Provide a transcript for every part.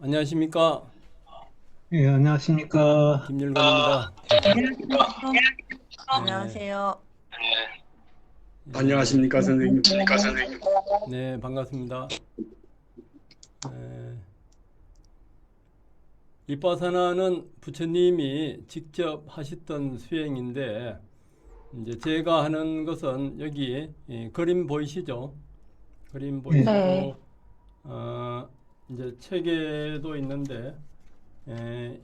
안녕하십니까? 예, 안녕하십니까. 김일건입니다. 안녕하세요. 네, 안녕하세요. 예, 안녕하십니까, 선생님. 네, 반갑습니다. 이빠사나는 부처님이 직접 하셨던 수행인데, 이제 제가 하는 것은 여기 그림 보이시죠? 그림 보이시고, 네. 어, 이제 책에도 있는데,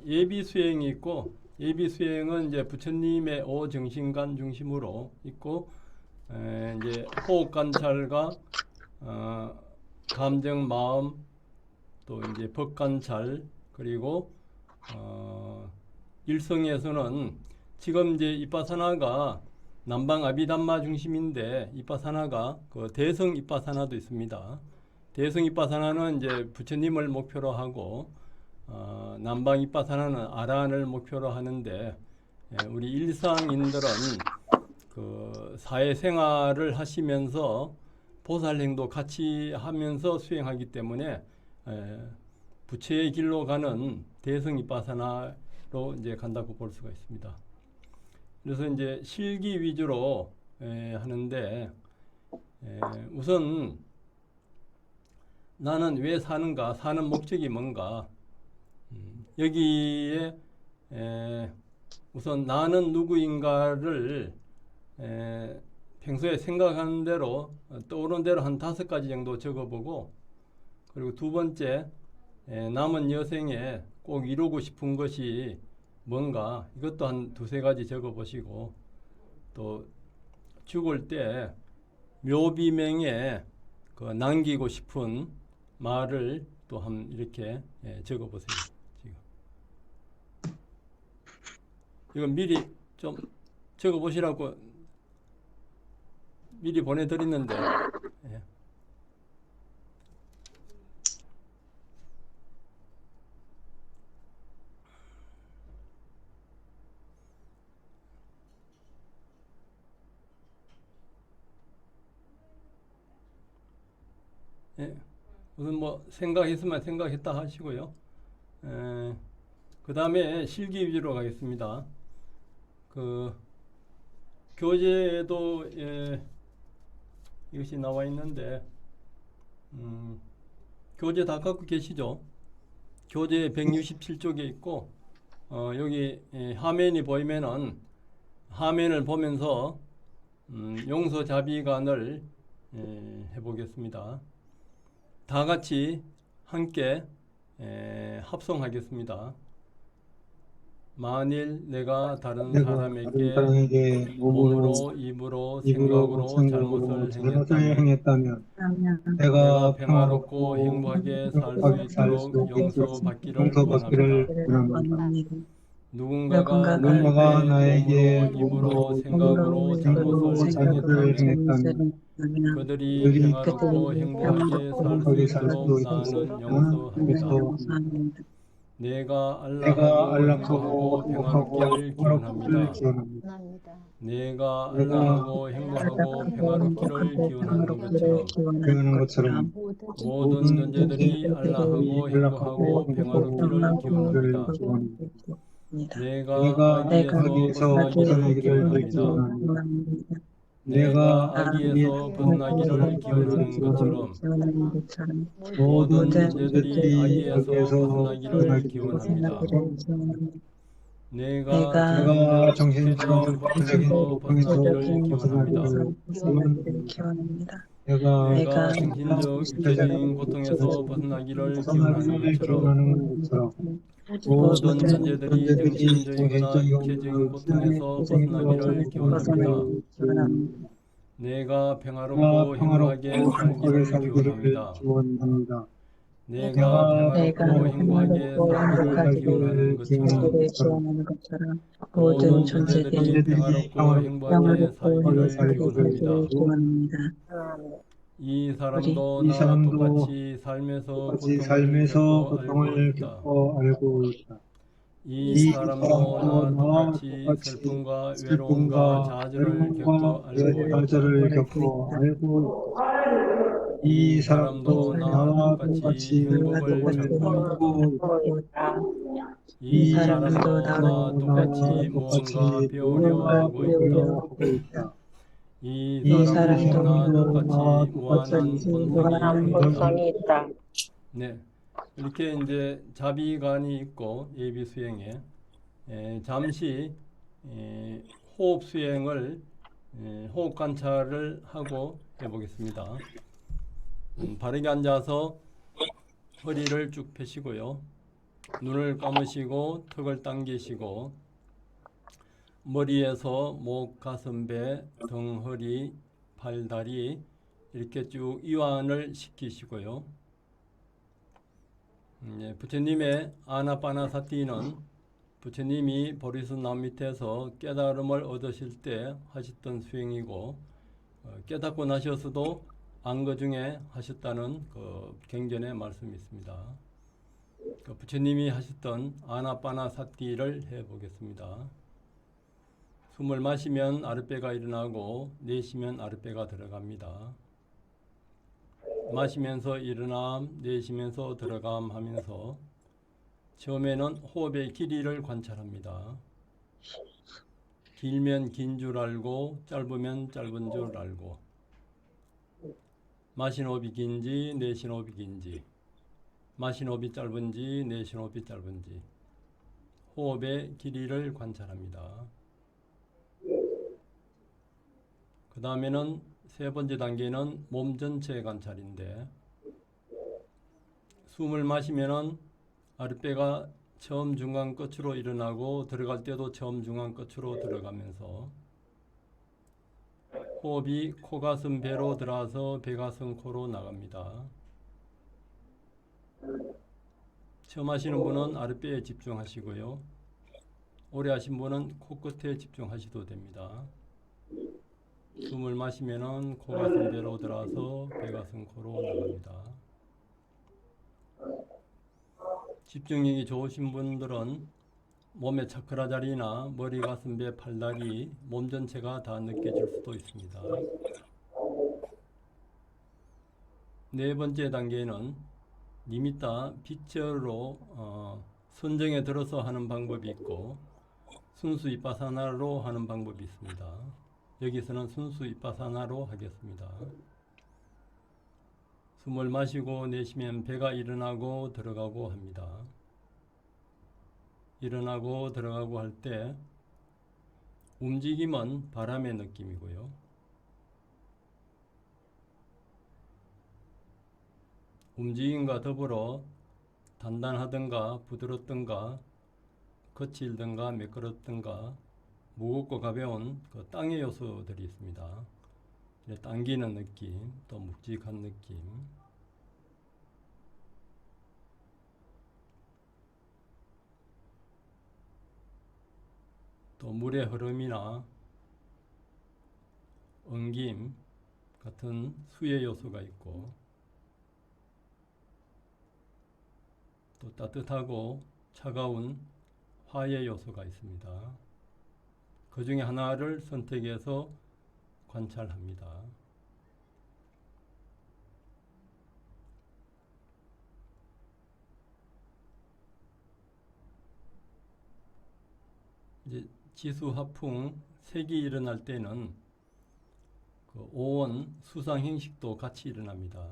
예비 수행이 있고, 예비 수행은 이제 부처님의 오정신관 중심으로 있고, 이제 호흡 관찰과 감정, 마음, 또 이제 법 관찰, 그리고 일성에서는 지금 이제 이빠사나가 남방 아비담마 중심인데 이빠사나가 그 대성 이빠사나도 있습니다. 대성 이빠사나는 이제 부처님을 목표로 하고 남방 이빠사나는 아라한을 목표로 하는데 우리 일상인들은 그 사회생활을 하시면서 보살행도 같이 하면서 수행하기 때문에 부처의 길로 가는 대성 이빠사나로 이제 간다고 볼 수가 있습니다. 그래서 이제 실기 위주로 하는데 우선 나는 왜 사는가, 사는 목적이 뭔가, 여기에 우선 나는 누구인가를 평소에 생각하는 대로 떠오르는 대로 한 5가지 정도 적어보고, 그리고 두 번째 남은 여생에 꼭 이루고 싶은 것이 뭔가 이것도 한 2~3가지 적어보시고, 또 죽을 때 묘비명에 그 남기고 싶은 말을 또 한 이렇게 적어보세요. 지금 이건 미리 좀 적어보시라고 미리 보내드렸는데 예. 예. 우선 뭐 생각했으면 생각했다 하시고요. 그 다음에 실기 위주로 가겠습니다. 그 교재에도 이것이 나와 있는데 교재 다 갖고 계시죠? 교재 167쪽에 있고 여기 화면이 보이면은 화면을 보면서 용서자비관을 해보겠습니다. 다 같이 함께 합성하겠습니다. 만일 내가 다른 사람에게 사람에게 몸으로, 입으로, 입으로, 생각으로 생각으로 잘못을 잘못을 행했다면 행했다면 내가 내가 평화롭고 평화롭고 행복하게 살 수 행복하게 살 수 있도록 있도록 용서받기를 원합니다. 용서받기를 원합니다. 누군가가 누군가가 나에게 나에게 몸으로, 몸으로, 생각으로 잘못을 잘못을 행했다면 행했다면 그들이 그들이 평화롭고 행복하게 살 수 행복하게 살 수 있도록 나는 있도록 나는 용서합니다. 용서합니다. 내가 내가 안락하고 안락하고 행복하고 행복하고 평화롭기를 평화롭기를 기원합니다. 기원합니다. 내가 내가 안락하고 행복하고 평화롭기를 기원하는 것처럼 기원하는 것처럼 모든 모든 존재들이 존재들이 안락하고 안락하고 행복하고 평화롭기를 행복하기를 기원합니다. 기원합니다. 내가 내가 악의에서 악에서 벗어나기를 벗어나기를 기원합니다. 기원합니다. 내가 내가 악의에서 벗어나기를 벗어나기를 기원하는 기원합니다. 것처럼 모든 모든 존재들이 존재들이 악의에서 악에서 벗어나기를 벗어나기를 기원합니다. 기원합니다. 내가 내가 정신적, 육체적인 정신적, 육체적인 고통에서 고통에서 벗어나기를 기원합니다. 벗어나기를 기원합니다. 내가 내가 정신적, 육체적인 정신적, 고통에서 육체적인 벗어나기를 기원하는 벗어나기를 것처럼 기원하는 것처럼 모든 모든 존재들이 존재들이 정신적이거나 육체적인 정신적이거나 고통에서 육체적으로 벗어나기를 기원합니다. 벗어나기를 기원합니다. 내가 내가 평화롭고 평화롭고 행복하게 행복하게 살기를 살기를 기원합니다. 기원합니다. 내가 내가 평화롭고 행복하게 살기를 기원하는 살기를 것처럼 기원하는 것처럼 모든 모든 존재들이 존재들이 평화롭고 행복하게 평화롭고 살기를 살기를 기원합니다. 기원합니다. 이 사람도 이 나와 사람도 똑같이 삶에서 똑같이 고통을 삶에서 겪고 알고 고통을 있다. 겪고 알고 있다. 이 이 사람도 사람도 나와 나와 똑같이 똑같이 슬픔과 외로움과 슬픔과 좌절을 겪고 외로움과 알고 있다. 좌절을 겪고 알고 있다. 이 사람도 나와 똑같이 행복을 찾고 있다. 이 사람도 나와 똑같이 무언가 똑같이 배우려 하고 있다. 있다. 이 이 사람도 나와 사람도 나와 똑같이 무한한 본성이 있다. 본성이 있다. 네, 이렇게 이제 자비관이 있고 예비 수행에 잠시 호흡 수행을 호흡 관찰을 하고 해보겠습니다. 바르게 앉아서 허리를 쭉 펴시고요. 눈을 감으시고 턱을 당기시고 머리에서 목, 가슴, 배, 등, 허리, 팔, 다리 이렇게 쭉 이완을 시키시고요. 부처님의 아나파나사티는 부처님이 보리수나무 밑에서 깨달음을 얻으실 때 하셨던 수행이고 깨닫고 나셔서도 안거 중에 하셨다는 그 경전의 말씀이 있습니다. 그 부처님이 하셨던 아나파나사티를 해보겠습니다. 숨을 마시면 아랫배가 일어나고 내쉬면 아랫배가 들어갑니다. 마시면서 일어남, 내쉬면서 들어감 하면서 처음에는 호흡의 길이를 관찰합니다. 길면 긴 줄 알고 짧으면 짧은 줄 알고 마신 호흡이 긴지 내쉰 호흡이 긴지 마신 호흡이 짧은지 내쉰 호흡이 짧은지 호흡의 길이를 관찰합니다. 그 다음에는 세 번째 단계는 몸 전체 관찰인데 숨을 마시면은 아랫배가 처음 중간 끝으로 일어나고 들어갈 때도 처음 중간 끝으로 들어가면서 호흡이 코, 가슴, 배로 들어와서 배, 가슴, 코로 나갑니다. 처음 하시는 분은 아랫배에 집중하시고요. 오래 하신 분은 코끝에 집중하셔도 됩니다. 숨을 마시면은 코, 가슴, 배로 들어와서 배, 가슴, 코로 나갑니다. 집중력이 좋으신 분들은 몸의 차크라 자리나 머리, 가슴, 배, 팔다리, 몸 전체가 다 느껴질 수도 있습니다. 네 번째 단계는 니미타, 빗절로 선정에 들어서 하는 방법이 있고 순수 이빠사나로 하는 방법이 있습니다. 여기서는 순수 이빠사나로 하겠습니다. 숨을 마시고 내쉬면 배가 일어나고 들어가고 합니다. 일어나고 들어가고 할 때 움직임은 바람의 느낌이고요. 움직임과 더불어 단단하든가 부드럽든가 거칠든가 매끄럽든가 무겁고 가벼운 그 땅의 요소들이 있습니다. 당기는 느낌, 또 묵직한 느낌, 또 물의 흐름이나 엉김 같은 수의 요소가 있고 또 따뜻하고 차가운 화의 요소가 있습니다. 그 중에 하나를 선택해서 관찰합니다. 이제 지수, 하풍, 색이 일어날 때는 그 오온, 수상, 행식도 같이 일어납니다.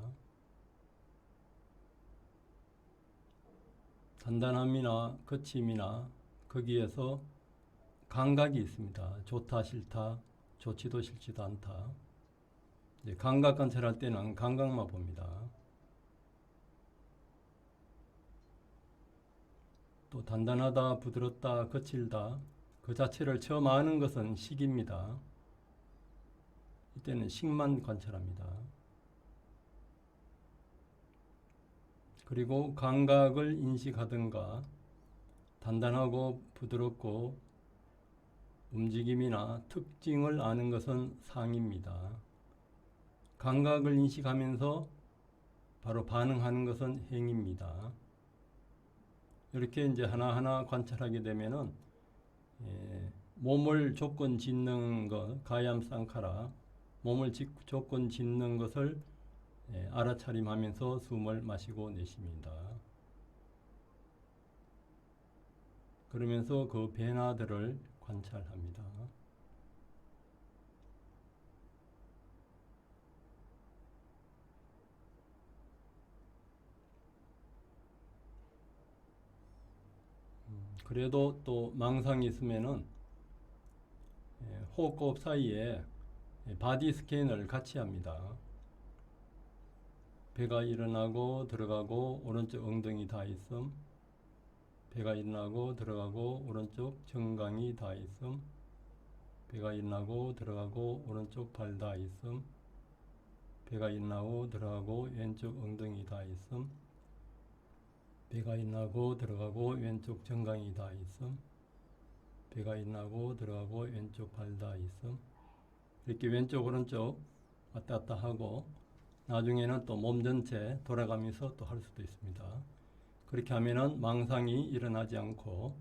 단단함이나 거침이나 거기에서 감각이 있습니다. 좋다, 싫다, 좋지도 싫지도 않다. 이제 감각 관찰할 때는 감각만 봅니다. 또 단단하다, 부드럽다, 거칠다 그 자체를 처음 아는 것은 식입니다. 이때는 식만 관찰합니다. 그리고 감각을 인식하든가 단단하고 부드럽고 움직임이나 특징을 아는 것은 상입니다. 감각을 인식하면서 바로 반응하는 것은 행입니다. 이렇게 이제 하나하나 관찰하게 되면은 몸을 조건 짓는 것, 가얌 쌍카라, 몸을 조건 짓는 것을 알아차림하면서 숨을 마시고 내쉽니다. 그러면서 그 변화들을 관찰합니다. 그래도 또 망상이 있으면은 호흡 사이에 바디 스캔을 같이 합니다. 배가 일어나고 들어가고 오른쪽 엉덩이 다 있음, 배가 일어나고 들어가고 오른쪽 정강이 다 있음, 배가 일어나고 들어가고 오른쪽 발 다 있음, 배가 일어나고 들어가고 왼쪽 엉덩이 다 있음, 배가 일어나고 들어가고 왼쪽 정강이 다 있음, 배가 일어나고 들어가고 왼쪽 발 다 있음. 이렇게 왼쪽 오른쪽 왔다 갔다 하고 나중에는 또 몸 전체 돌아가면서 또 할 수도 있습니다. 그렇게 하면은 망상이 일어나지 않고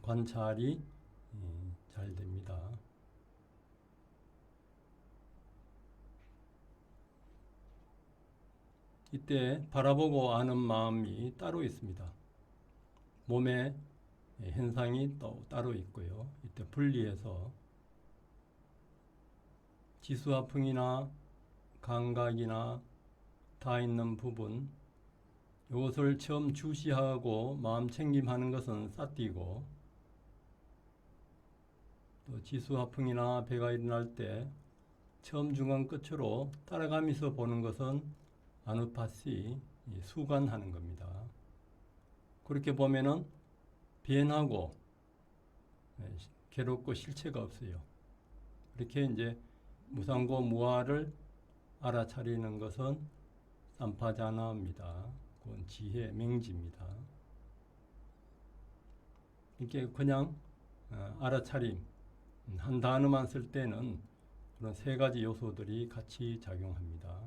관찰이 잘 됩니다. 이때 바라보고 아는 마음이 따로 있습니다. 몸에 현상이 또 따로 있고요. 이때 분리해서 지수화풍이나 감각이나 다 있는 부분, 이것을 처음 주시하고 마음 챙김하는 것은 싹띄고, 또 지수화풍이나 배가 일어날 때 처음 중간 끝으로 따라가면서 보는 것은 아누파시, 수관하는 겁니다. 그렇게 보면은 변하고 괴롭고 실체가 없어요. 이렇게 이제 무상고 무아를 알아차리는 것은 삼파자나입니다. 그건 지혜 맹지입니다. 이렇게 그냥 알아차림 한 단어만 쓸 때는 그런 세 가지 요소들이 같이 작용합니다.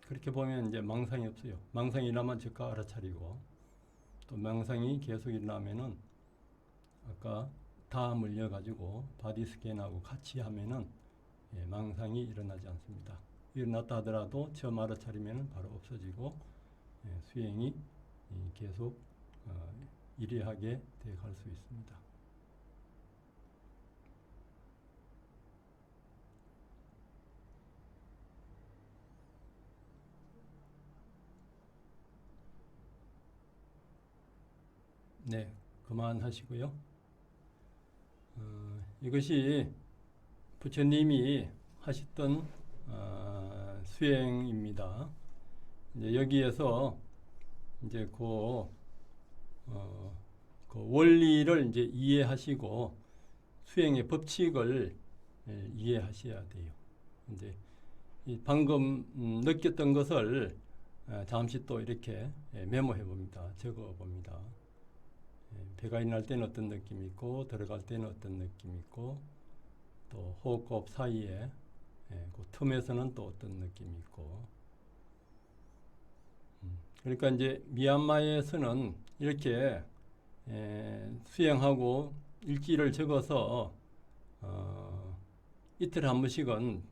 그렇게 보면 이제 망상이 없어요. 망상이 일어나면 즉각 알아차리고, 또 망상이 계속 일어나면은 아까 다 물려가지고 바디 스캔하고 같이 하면은 망상이 일어나지 않습니다. 일어났다 하더라도 처음 알아차리면은 바로 없어지고 수행이 계속 일회하게 돼 갈 수 있습니다. 네, 그만하시고요. 이것이 부처님이 하셨던 수행입니다. 이제 여기에서 이제 그 원리를 이제 이해하시고 수행의 법칙을 이해하셔야 돼요. 이제 방금 느꼈던 것을 잠시 또 이렇게 메모해 봅니다. 적어 봅니다. 배가 일어날 때는 어떤 느낌이 있고 들어갈 때는 어떤 느낌이 있고 또 호흡 사이에 그 틈에서는 또 어떤 느낌이 있고 그러니까 이제 미얀마에서는 이렇게 수행하고 일지를 적어서 이틀에 한 번씩은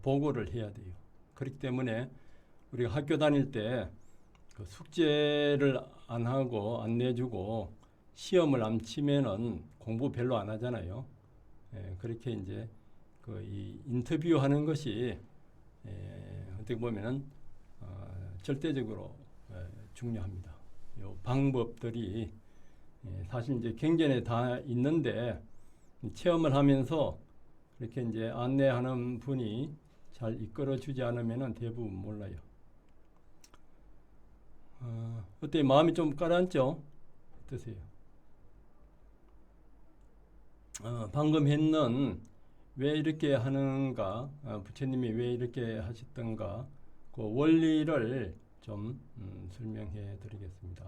보고를 해야 돼요. 그렇기 때문에 우리가 학교 다닐 때 그 숙제를 안 하고 안 내주고 시험을 안 치면은 공부 별로 안 하잖아요. 그렇게 이제 그 이 인터뷰하는 것이 어떻게 보면은 절대적으로 중요합니다. 요 방법들이 사실 이제 경전에 다 있는데 체험을 하면서 그렇게 이제 안내하는 분이 잘 이끌어주지 않으면은 대부분 몰라요. 어때 마음이 좀 가라앉죠? 어떠세요? 방금 했는 왜 이렇게 하는가, 부처님이 왜 이렇게 하셨던가, 그 원리를 좀 설명해 드리겠습니다.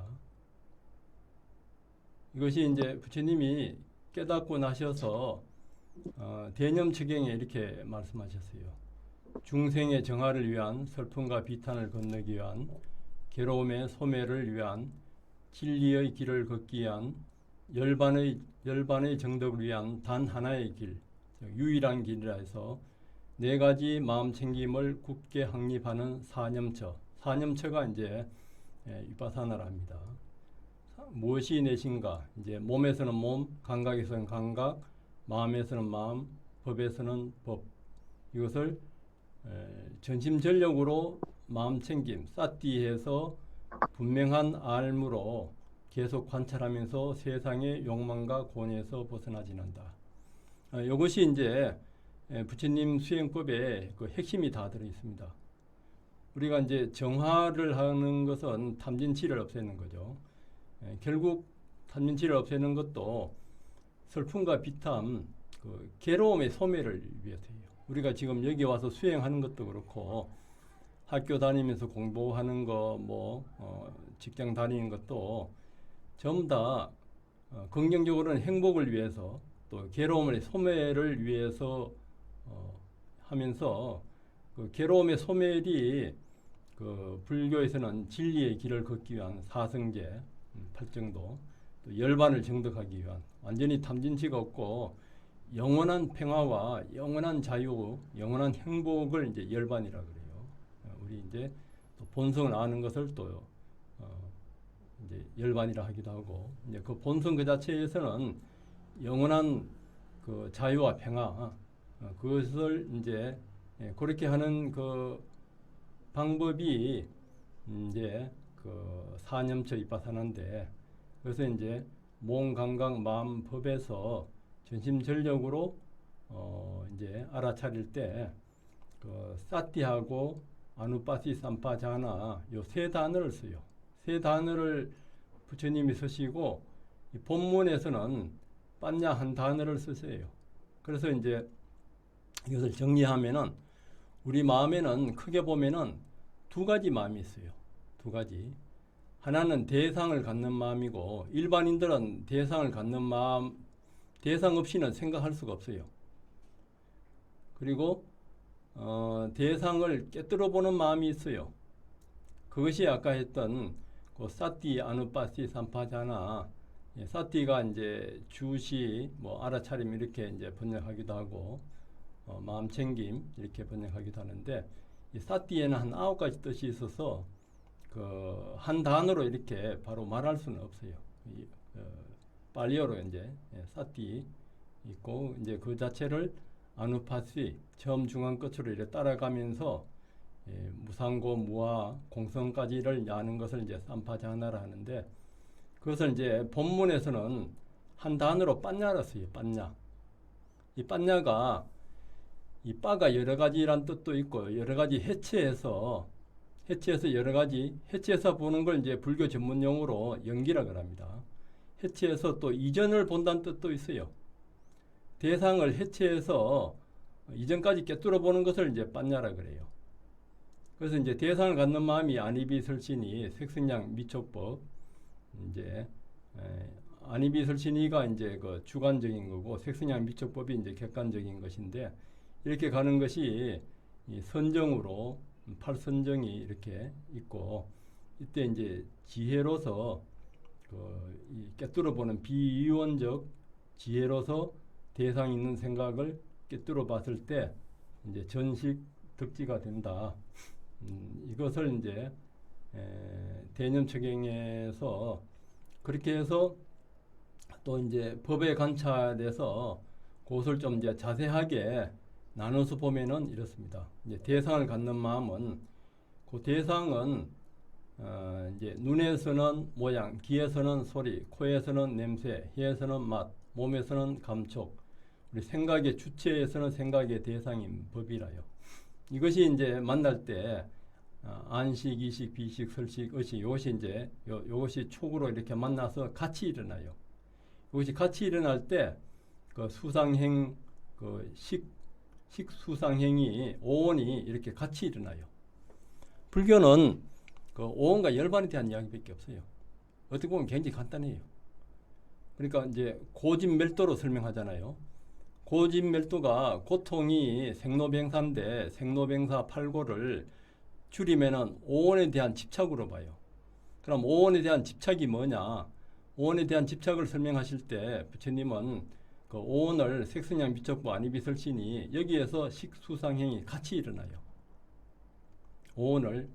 이것이 이제 부처님이 깨닫고 나셔서 대념처경에 이렇게 말씀하셨어요. 중생의 정화를 위한 슬픔과 비탄을 건너기 위한 괴로움의 소멸을 위한 진리의 길을 걷기 위한 열반의 정덕을 위한 단 하나의 길, 유일한 길이라 해서 네 가지 마음 챙김을 굳게 확립하는 사념처. 사념처가 이제 위파사나를 합니다. 무엇이 내신가? 이제 몸에서는 몸, 감각에서는 감각, 마음에서는 마음, 법에서는 법. 이것을 전심전력으로 마음 챙김, 사띠해서 분명한 알무로 계속 관찰하면서 세상의 욕망과 권위에서 벗어나지 않는다. 이것이 이제 부처님 수행법의 그 핵심이 다 들어 있습니다. 우리가 이제 정화를 하는 것은 탐진치를 없애는 거죠. 결국 탐진치를 없애는 것도 슬픔과 비탐, 그 괴로움의 소멸을 위해서예요. 우리가 지금 여기 와서 수행하는 것도 그렇고 학교 다니면서 공부하는 거, 직장 다니는 것도 전부 다 긍정적으로는 행복을 위해서 또 괴로움의 소멸을 위해서 하면서 그 괴로움의 소멸이 그 불교에서는 진리의 길을 걷기 위한 사성제, 팔정도, 또 열반을 정득하기 위한 완전히 탐진치가 없고 영원한 평화와 영원한 자유, 영원한 행복을 이제 열반이라 그래요. 우리 이제 또 본성을 아는 것을 또 이제 열반이라 하기도 하고, 이제 그 본성 그 자체에서는 영원한 그 자유와 평화, 그것을 이제 그렇게 하는 그 방법이 이제 그 사념처 위파사나인데, 그래서 이제 몸, 감각, 마음, 법에서 전심전력으로 이제 알아차릴 때 그 사띠하고 아누파시 삼파자나 요 세 단어를 써요. 세 단어를 부처님이 쓰시고 이 본문에서는 빠냐 한 단어를 쓰세요. 그래서 이제 이것을 정리하면은 우리 마음에는 크게 보면은 두 가지 마음이 있어요. 두 가지. 하나는 대상을 갖는 마음이고, 일반인들은 대상을 갖는 마음, 대상 없이는 생각할 수가 없어요. 그리고 대상을 깨뜨려 보는 마음이 있어요. 그것이 아까 했던 그 사띠 아누파시 삼파자나, 사띠가 이제 주시, 알아차림 이렇게 이제 번역하기도 하고, 마음 챙김 이렇게 번역하기도 하는데, 이 사띠에는 한 9가지 뜻이 있어서 그 한 단어로 이렇게 바로 말할 수는 없어요. 팔리어로 이제 사띠 있고, 이제 그 자체를 아누파시 처음 중앙 끝으로 이렇게 따라가면서 무상고 무아 공성까지를 야는 것을 이제 삼파자나라 하는데, 그것을 이제 본문에서는 한 단어로 빠냐라 써요. 빠냐. 이 빠냐가 이 빠가 여러 가지란 뜻도 있고, 여러 가지 해체해서 여러 가지 해체해서 보는 걸 이제 불교 전문 용어로 연기라고 합니다. 해체해서 또 이전을 본다는 뜻도 있어요. 대상을 해체해서 이전까지 꿰뚫어 보는 것을 이제 빠냐라 그래요. 그래서 이제 대상을 갖는 마음이 아니비설신이 색승량 미촉법, 이제 아니비설신이가 이제 그 주관적인 거고, 색승량 미촉법이 이제 객관적인 것인데, 이렇게 가는 것이 이 선정으로 팔선정이 이렇게 있고, 이때 이제 지혜로서 이 꿰뚫어 보는 비이원적 지혜로서 대상 있는 생각을 꿰뚫어 봤을 때 이제 전식 득지가 된다. 이것을 이제 대념처경에서 그렇게 해서 또 이제 법에 관찰돼서 그것을 좀 이제 자세하게 나눠서 보면은 이렇습니다. 이제 대상을 갖는 마음은 그 대상은 이제 눈에서는 모양, 귀에서는 소리, 코에서는 냄새, 혀에서는 맛, 몸에서는 감촉, 우리 생각의 주체에서는 생각의 대상인 법이라요. 이것이 이제 만날 때 안식, 이식, 비식, 설식, 의식, 이것이 이제 이것이 촉으로 이렇게 만나서 같이 일어나요. 이것이 같이 일어날 때 그 수상행, 그 식수상행이 오온이 이렇게 같이 일어나요. 불교는 그 오온과 열반에 대한 이야기밖에 없어요. 어떻게 보면 굉장히 간단해요. 그러니까 이제 고진멸도로 설명하잖아요. 고진멸도가 고통이 생로병사인데 생로병사 8고를 줄이면은 오온에 대한 집착으로 봐요. 그럼 오온에 대한 집착이 뭐냐? 오온에 대한 집착을 설명하실 때 부처님은 그 오온을 색성량 미적보 안이비설신이 여기에서 식수상행이 같이 일어나요. 오온은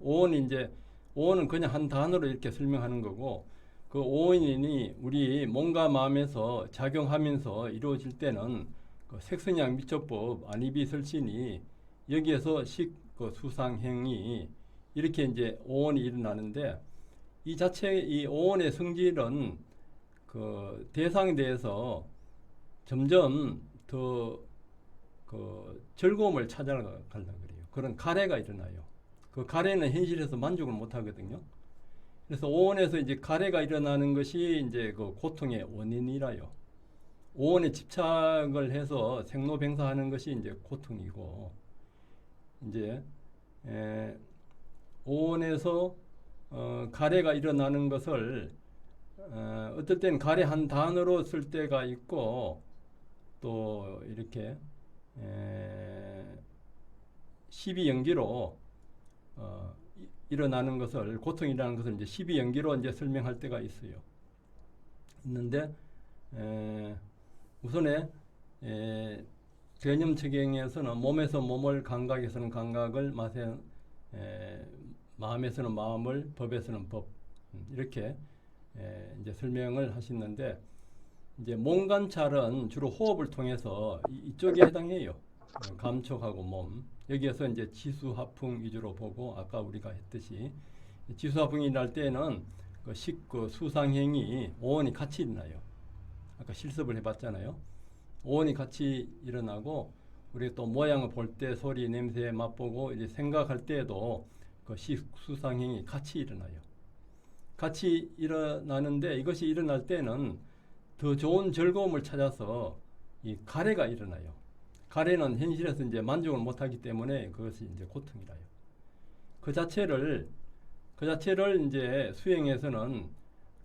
그냥 한 단어로 이렇게 설명하는 거고, 그 오온이 우리 몸과 마음에서 작용하면서 이루어질 때는 그 색성량 미적법 안이비설신이 여기에서 식수상행이 이렇게 이제 오온이 일어나는데, 이 오온의 성질은 그 대상에 대해서 점점 더 그 즐거움을 찾아가려고 그래요. 그런 가래가 일어나요. 그 가래는 현실에서 만족을 못 하거든요. 그래서 오온에서 이제 가래가 일어나는 것이 이제 그 고통의 원인이라요. 오온에 집착을 해서 생로병사하는 것이 이제 고통이고, 이제 오온에서 가래가 일어나는 것을 어떨 때는 가래 한 단어로 쓸 때가 있고, 또 이렇게 십이연기로 일어나는 것을, 고통이라는 것을 이제 십이연기로 이제 설명할 때가 있어요. 있는데 우선에 개념체계에서는 몸에서 몸을, 감각에서는 감각을, 마음에서는 마음을, 법에서는 법, 이렇게 이제 설명을 하시는데, 이제 몸 관찰은 주로 호흡을 통해서 이쪽에 해당해요. 감촉하고 몸. 여기에서 이제 지수하풍 위주로 보고, 아까 우리가 했듯이 지수하풍이 날 때는 그 수상행이 오온이 같이 일어나요. 아까 실습을 해봤잖아요. 오온이 같이 일어나고, 우리가 또 모양을 볼 때 소리, 냄새 맛보고 이제 생각할 때에도 그 수상행이 같이 일어나요. 같이 일어나는데, 이것이 일어날 때는 더 좋은 즐거움을 찾아서 이 가래가 일어나요. 가래는 현실에서 이제 만족을 못하기 때문에 그것이 이제 고통이라요. 그 자체를 이제 수행에서는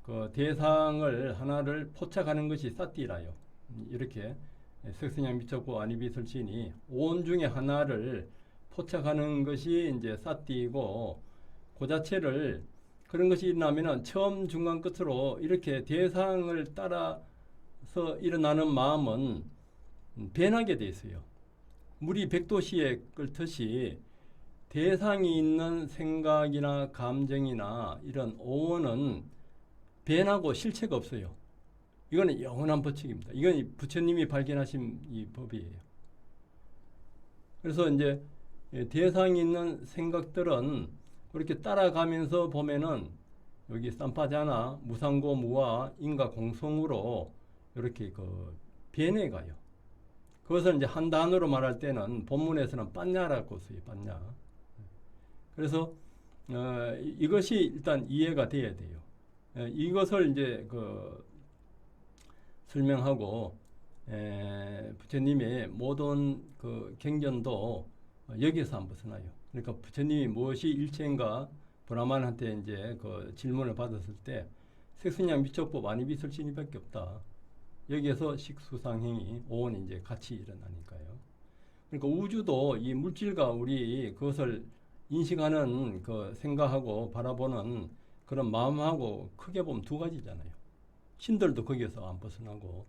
그 대상을 하나를 포착하는 것이 사띠라요. 이렇게 색성량 미적보 안이비설신이 오온 중에 하나를 포착하는 것이 이제 사띠이고, 그 자체를, 그런 것이 일어나면은 처음 중간 끝으로 이렇게 대상을 따라서 일어나는 마음은 변하게 돼 있어요. 물이 100도씨에 끓듯이 대상이 있는 생각이나 감정이나 이런 오온은 변하고 실체가 없어요. 이거는 영원한 법칙입니다. 이건 부처님이 발견하신 이 법이에요. 그래서 이제 대상이 있는 생각들은 그렇게 따라가면서 보면은 여기 삼파자나 무상고 무와 인과 공성으로 이렇게 그 변해가요. 그것을 이제 한 단어로 말할 때는 본문에서는 빤냐라고 써요. 빤냐. 그래서 이것이 일단 이해가 돼야 돼요. 이것을 이제 그 설명하고, 부처님의 모든 그 경전도 여기에서 안 벗어나요. 그러니까 부처님이 무엇이 일체인가 브라만한테 이제 그 질문을 받았을 때 색성량 미적법 안이비설신이밖에 없다. 여기에서 식수상행이 오온이 이제 같이 일어나니까요. 그러니까 우주도 이 물질과 우리 그것을 인식하는 그 생각하고 바라보는 그런 마음하고 크게 보면 두 가지잖아요. 신들도 거기에서 안 벗어나고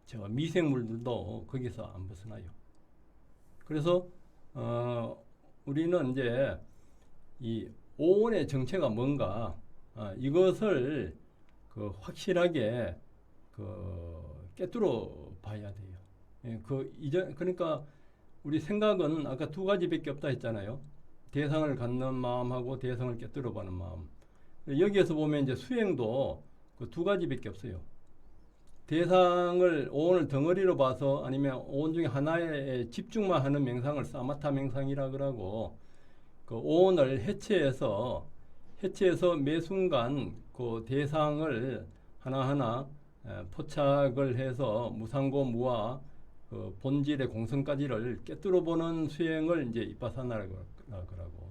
저 미생물들도 거기서 안 벗어나요. 그래서 우리는 이제 이 오온의 정체가 뭔가 이것을 그 확실하게 그 깨뚫어 봐야 돼요. 그러니까 우리 생각은 아까 두 가지밖에 없다 했잖아요. 대상을 갖는 마음하고 대상을 깨뚫어 보는 마음. 여기에서 보면 이제 수행도 그 두 가지밖에 없어요. 대상을 오온을 덩어리로 봐서 아니면 오온 중에 하나에 집중만 하는 명상을 사마타 명상이라 그러고, 그 오온을 해체해서 매 순간 그 대상을 하나하나 포착을 해서 무상고 무와 그 본질의 공성까지를 깨뚫어 보는 수행을 이제 이빠사나라고 그러고,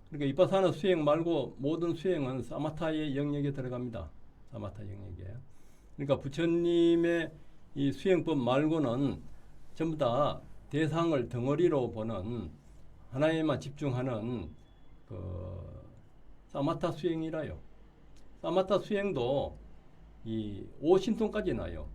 그러니까 이빠사나 수행 말고 모든 수행은 사마타의 영역에 들어갑니다. 사마타 영역에. 그러니까 부처님의 이 수행법 말고는 전부 다 대상을 덩어리로 보는 하나에만 집중하는 그 사마타 수행이라요. 사마타 수행도 이 오신통까지 나요.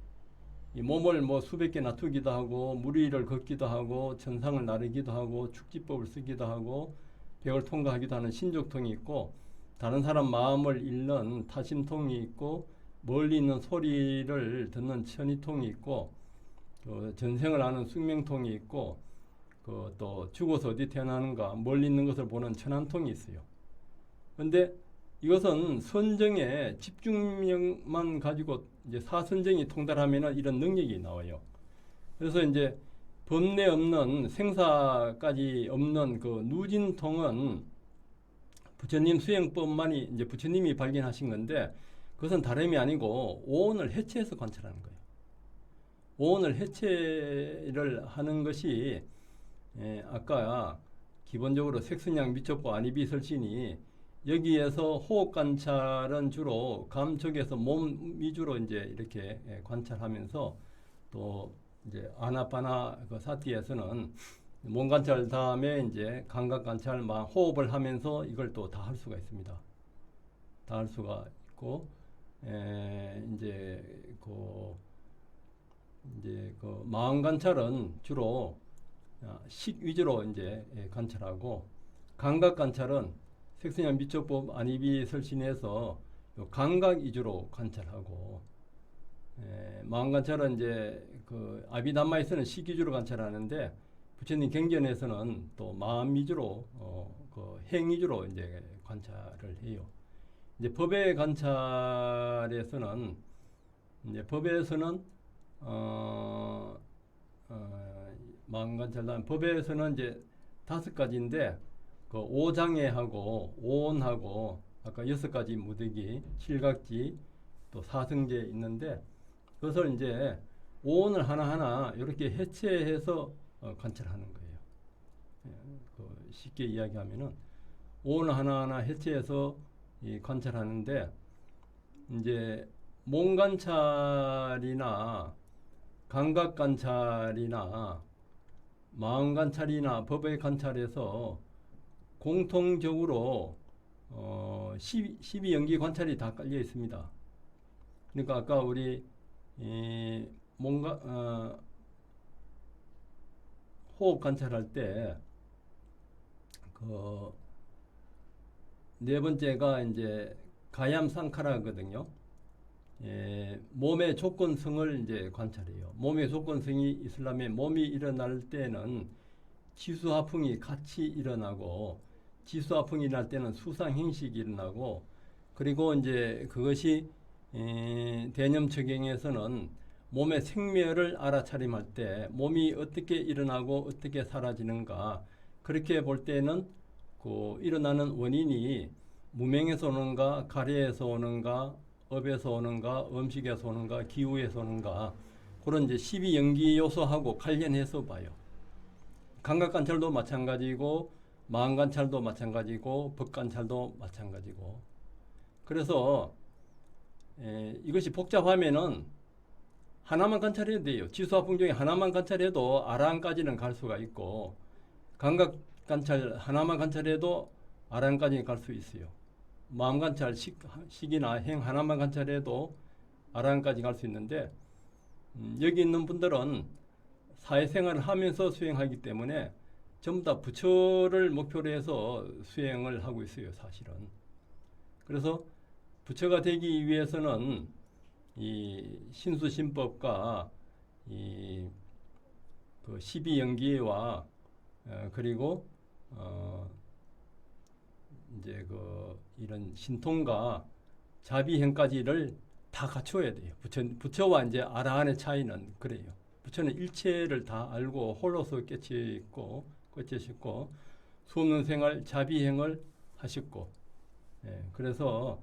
이 몸을 뭐 수백 개 놔두기도 하고 물 위를 걷기도 하고 천상을 나르기도 하고 축지법을 쓰기도 하고 벽을 통과하기도 하는 신족통이 있고, 다른 사람 마음을 읽는 타심통이 있고, 멀리 있는 소리를 듣는 천이통이 있고, 전생을 아는 숙명통이 있고, 또 죽어서 어디 태어나는가 멀리 있는 것을 보는 천안통이 있어요. 그런데 이것은 선정에 집중력만 가지고 이제 사선정이 통달하면 이런 능력이 나와요. 그래서 이제 번뇌 없는 생사까지 없는 그 누진통은 부처님 수행법만이 이제 부처님이 발견하신 건데, 그것은 다름이 아니고 오온을 해체해서 관찰하는 거예요. 오온을 해체를 하는 것이 아까 기본적으로 색선양 미첩보 안이비설신이 여기에서 호흡 관찰은 주로 감 쪽에서 몸 위주로 이제 이렇게 관찰하면서, 또 이제 아나파나 그 사티에서는 몸 관찰 다음에 이제 감각 관찰, 호흡을 하면서 이걸 또 다 할 수가 있습니다. 다 할 수가 있고, 이제 그 마음 관찰은 주로 식 위주로 이제 관찰하고, 감각 관찰은 색선양 미처법 안이비 설신에서 감각 위주로 관찰하고, 마음 관찰은 이제 그 아비담마에서는 식 위주로 관찰하는데, 부처님 경전에서는 또 마음 위주로 그 행 위주로 이제 관찰을 해요. 이제 법의 관찰에서는 이제 법에서는 마음 관찰단 법에서는 이제 5가지인데, 그 오장애하고 오온하고 아까 6가지 무득이, 칠각지, 또 사성제 있는데, 그것을 이제 오온을 하나하나 이렇게 해체해서 관찰하는 거예요. 쉽게 이야기하면은 오온을 하나하나 해체해서 관찰하는데, 이제 몸 관찰이나 감각 관찰이나 마음 관찰이나 법의 관찰에서 공통적으로 12연기 관찰이 다 깔려 있습니다. 그러니까 아까 우리 뭔가 호흡 관찰할 때 그 네 번째가 이제 가얌 상카라거든요. 몸의 조건성을 이제 관찰해요. 몸의 조건성이 이슬람의 몸이 일어날 때는 지수화풍이 같이 일어나고, 지수화풍이 날 때는 수상행식이 일어나고, 그리고 이제 그것이 대념처경에서는 몸의 생멸을 알아차림할 때 몸이 어떻게 일어나고 어떻게 사라지는가, 그렇게 볼 때는 그 일어나는 원인이 무명에서 오는가, 가래에서 오는가, 업에서 오는가, 음식에서 오는가, 기후에서 오는가, 그런 이제 12연기 요소하고 관련해서 봐요. 감각 관찰도 마찬가지고, 마음 관찰도 마찬가지고, 법 관찰도 마찬가지고. 그래서 이것이 복잡하면은 하나만 관찰해도 돼요. 지수화풍 중에 하나만 관찰해도 아라한까지는 갈 수가 있고, 감각 관찰 하나만 관찰해도 아라한까지 갈 수 있어요. 마음 관찰 식이나 행 하나만 관찰해도 아라한까지 갈 수 있는데, 여기 있는 분들은 사회생활을 하면서 수행하기 때문에 전부 다 부처를 목표로 해서 수행을 하고 있어요, 사실은. 그래서 부처가 되기 위해서는 이 신수신법과 이 그 12연기와 그리고 이제 그 이런 신통과 자비행까지를 다 갖춰야 돼요. 부처와 이제 아라한의 차이는 그래요. 부처는 일체를 다 알고 홀로서 깨치고 수없는 생활 자비행을 하셨고, 그래서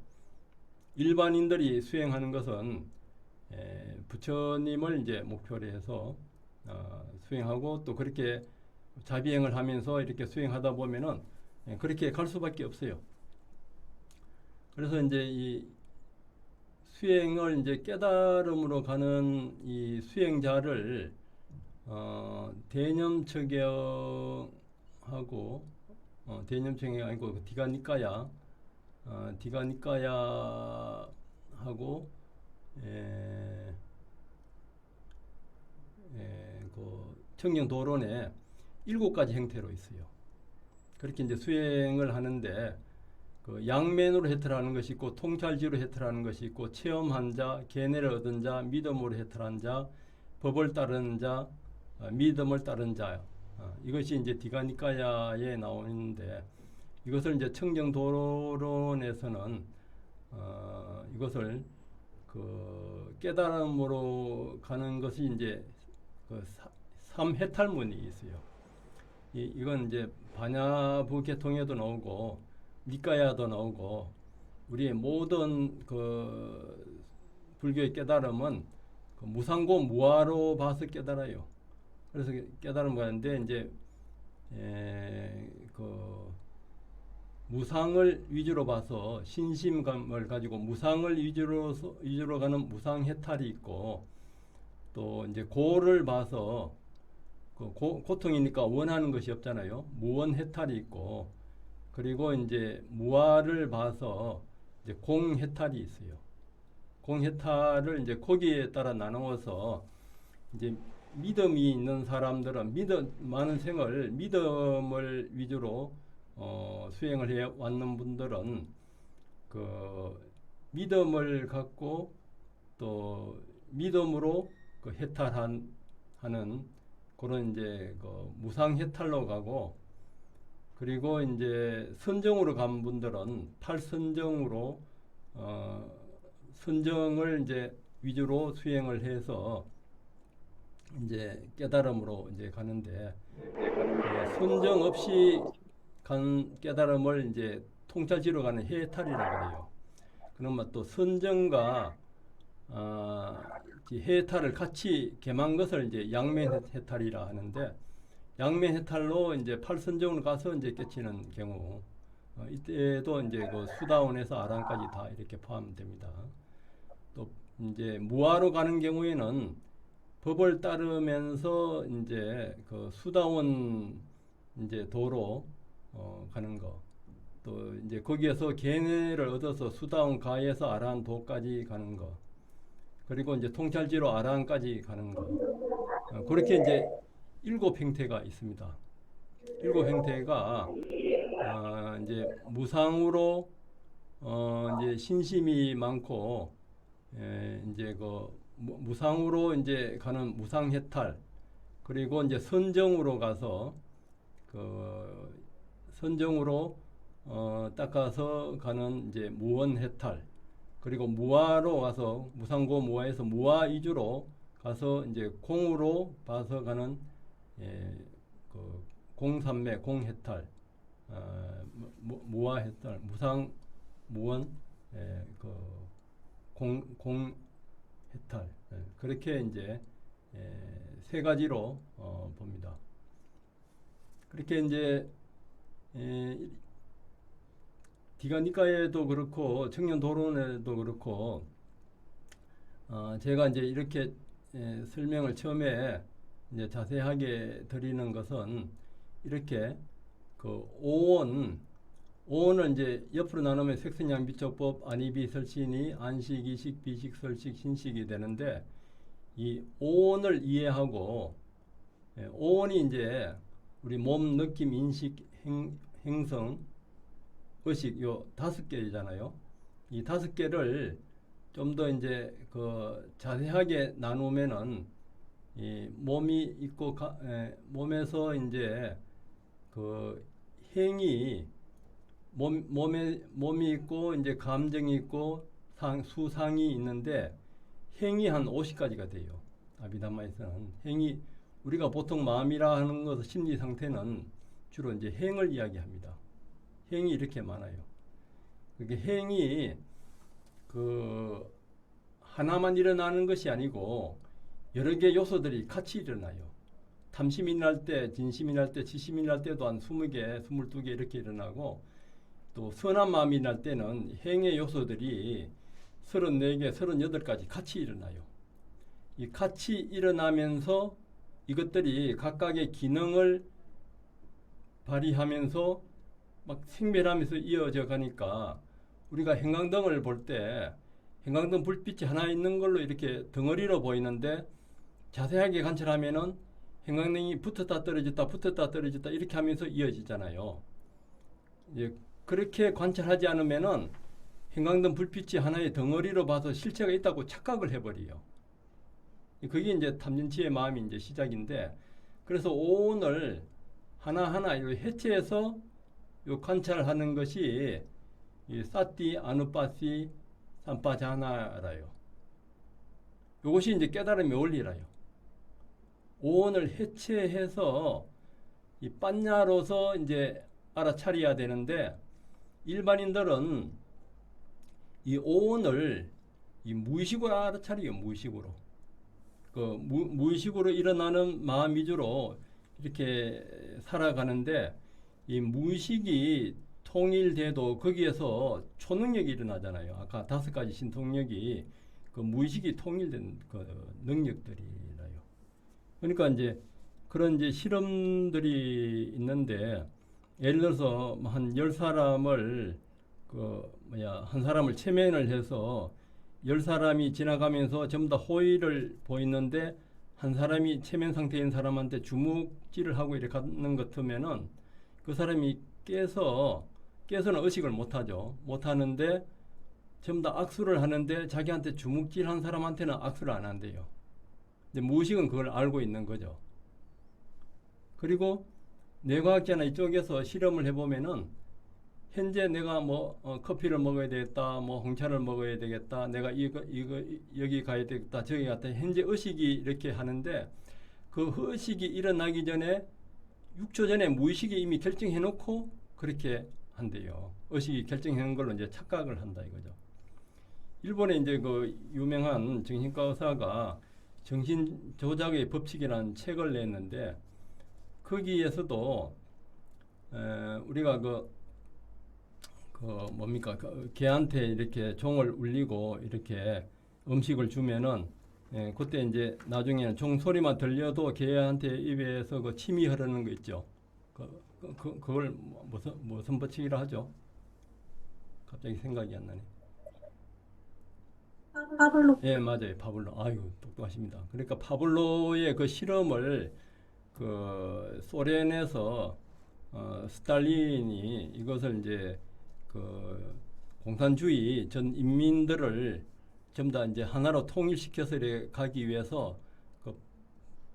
일반인들이 수행하는 것은 부처님을 이제 목표로 해서 수행하고, 또 그렇게 자비행을 하면서 이렇게 수행하다 보면은 그렇게 갈 수밖에 없어요. 그래서 이제 이 수행을 이제 깨달음으로 가는 이 수행자를 대념처경하고 대념처경이 아니고 디가니까야하고 그 청정도론에 7가지 형태로 있어요. 그렇게 이제 수행을 하는데 그 양면으로 해탈하는 것이 있고 통찰지로 해탈하는 것이 있고 체험한 자, 견해를 얻은 자, 믿음으로 해탈한 자, 법을 따르는 자, 믿음을 따른 자. 이것이 이제 디가니까야에 나오는데 이것을 이제 청정도론에서는 이것을 그 깨달음으로 가는 것이 이제 그 삼해탈문이 있어요. 이건 이제 반야부 계통에도 나오고 니까야도 나오고 우리의 모든 그 불교의 깨달음은 그 무상고 무아로 봐서 깨달아요. 그래서 깨달음 가는데 이제 그 무상을 위주로 봐서 신심감을 가지고 무상을 위주로 가는 무상해탈이 있고 또 이제 고를 봐서 그 고통이니까 원하는 것이 없잖아요. 무원해탈이 있고 그리고 이제 무아를 봐서 이제 공해탈이 있어요. 공해탈을 이제 거기에 따라 나누어서 이제 믿음이 있는 사람들은 많은 생을 믿음을 위주로 수행을 해 왔는 분들은 그 믿음을 갖고 또 믿음으로 그 해탈하는 그런 이제 그 무상 해탈로 가고 그리고 이제 선정으로 간 분들은 팔선정으로 선정을 이제 위주로 수행을 해서 이제 깨달음으로 이제 가는데 선정 없이 간 깨달음을 이제 통찰지로 가는 해탈이라고 그래요. 그러면 또 선정과 해탈을 같이 겸한 것을 이제 양면해탈이라 하는데 양면해탈로 이제 팔선정으로 가서 이제 깨치는 경우 이때도 이제 그 수다원에서 아란까지 다 이렇게 포함됩니다. 또 이제 무아로 가는 경우에는 법을 따르면서 이제 그 수다원 이제 도로 가는 거. 또 이제 거기에서 견해를 얻어서 수다원 가에서 아란 도까지 가는 거. 그리고 이제 통찰지로 아란까지 가는 거. 그렇게 이제 7형태가 있습니다. 7형태가 이제 무상으로 이제 신심이 많고 이제 그 무상으로 이제 가는 무상해탈 그리고 이제 선정으로 가서 그 선정으로 닦아서 가는 이제 무원해탈 그리고 무아로 가서 무상고 무아에서 무아 위주로 가서 이제 공으로 봐서 가는 그 공삼매 공해탈 무아해탈 무상 무원 그 공해탈 그렇게 이제 세 가지로 봅니다. 그렇게 이제 디가니까에도 그렇고 청년도론에도 그렇고 제가 이제 이렇게 설명을 처음에 이제 자세하게 드리는 것은 이렇게 그 오온을 이제 옆으로 나누면 색선양 비촉법 안이비 설신이 안식 이식 비식 설식 신식이 되는데 이 오온을 이해하고 오온이 이제 우리 몸 느낌 인식 행성 의식 요 5개잖아요. 이 5개를 좀 더 이제 그 자세하게 나누면은 이 몸이 있고 몸에서 이제 그 행이 몸이 있고 이제 감정이 있고 수상이 있는데 행이 한 50가지가 돼요. 아비담마에서는 행이 우리가 보통 마음이라 하는 것은 심리 상태는 주로 이제 행을 이야기합니다. 행이 이렇게 많아요. 그게 행이 그 하나만 일어나는 것이 아니고 여러 개 요소들이 같이 일어나요. 탐심이 날 때, 진심이 날 때, 지심이 날 때도 한 20개, 22개 이렇게 일어나고 또 선한 마음이 날 때는 행의 요소들이 34개, 38가지 같이 일어나요. 이 같이 일어나면서 이것들이 각각의 기능을 발휘하면서 막 생멸하면서 이어져 가니까 우리가 형광등을 볼 때 형광등 불빛이 하나 있는 걸로 이렇게 덩어리로 보이는데 자세하게 관찰하면은 형광등이 붙었다 떨어졌다 이렇게 하면서 이어지잖아요. 이제 그렇게 관찰하지 않으면은 형광등 불빛이 하나의 덩어리로 봐서 실체가 있다고 착각을 해버려요. 그게 이제 탐진치의 마음이 이제 시작인데, 그래서 오온을 하나하나 해체해서 관찰하는 것이 이 사티 아누파시 삼파자나라요. 이것이 이제 깨달음의 원리라요. 오온을 해체해서 이 빠냐로서 이제 알아차려야 되는데, 일반인들은 이 오온을 이 무의식으로 알아차려요. 무의식으로. 무의식으로 일어나는 마음 위주로 이렇게 살아가는데, 이 무의식이 통일돼도 거기에서 초능력이 일어나잖아요. 아까 5가지 신통력이 그 무의식이 통일된 그 능력들이라요. 그러니까 이제 그런 이제 실험들이 있는데, 예를 들어서 한 10사람을 한 사람을 체면을 해서 10사람이 지나가면서 전부 다 호의를 보이는데, 한 사람이 체면 상태인 사람한테 주먹질을 하고 이렇게 가는 것 같으면은 그 사람이 깨서는 의식을 못하죠. 못하는데 전부 다 악수를 하는데 자기한테 주먹질 한 사람한테는 악수를 안 한대요. 근데 무의식은 그걸 알고 있는 거죠. 그리고 뇌과학자나 이쪽에서 실험을 해보면은, 현재 내가 커피를 먹어야 되겠다, 홍차를 먹어야 되겠다, 내가 이거 여기 가야 되겠다, 저기 갔다, 현재 의식이 이렇게 하는데, 그 의식이 일어나기 전에 6초 전에 무의식이 이미 결정해 놓고 그렇게 한대요. 의식이 결정해 놓은 걸로 이제 착각을 한다 이거죠. 일본에 이제 그 유명한 정신과 의사가 정신 조작의 법칙이라는 책을 냈는데, 거기에서도 우리가 개한테 이렇게 종을 울리고 이렇게 음식을 주면은, 그때 이제 나중에는 종 소리만 들려도 개한테 입에서 그 침이 흐르는 거 있죠. 그걸 무슨 법칙이라 하죠? 갑자기 생각이 안 나네. 파블로. 예, 맞아요. 파블로. 아유, 똑똑하십니다. 그러니까 파블로의 그 실험을 그 소련에서 스탈린이 이것을 이제 그 공산주의 전 인민들을 전부 다 이제 하나로 통일시켜서 이렇게 가기 위해서 그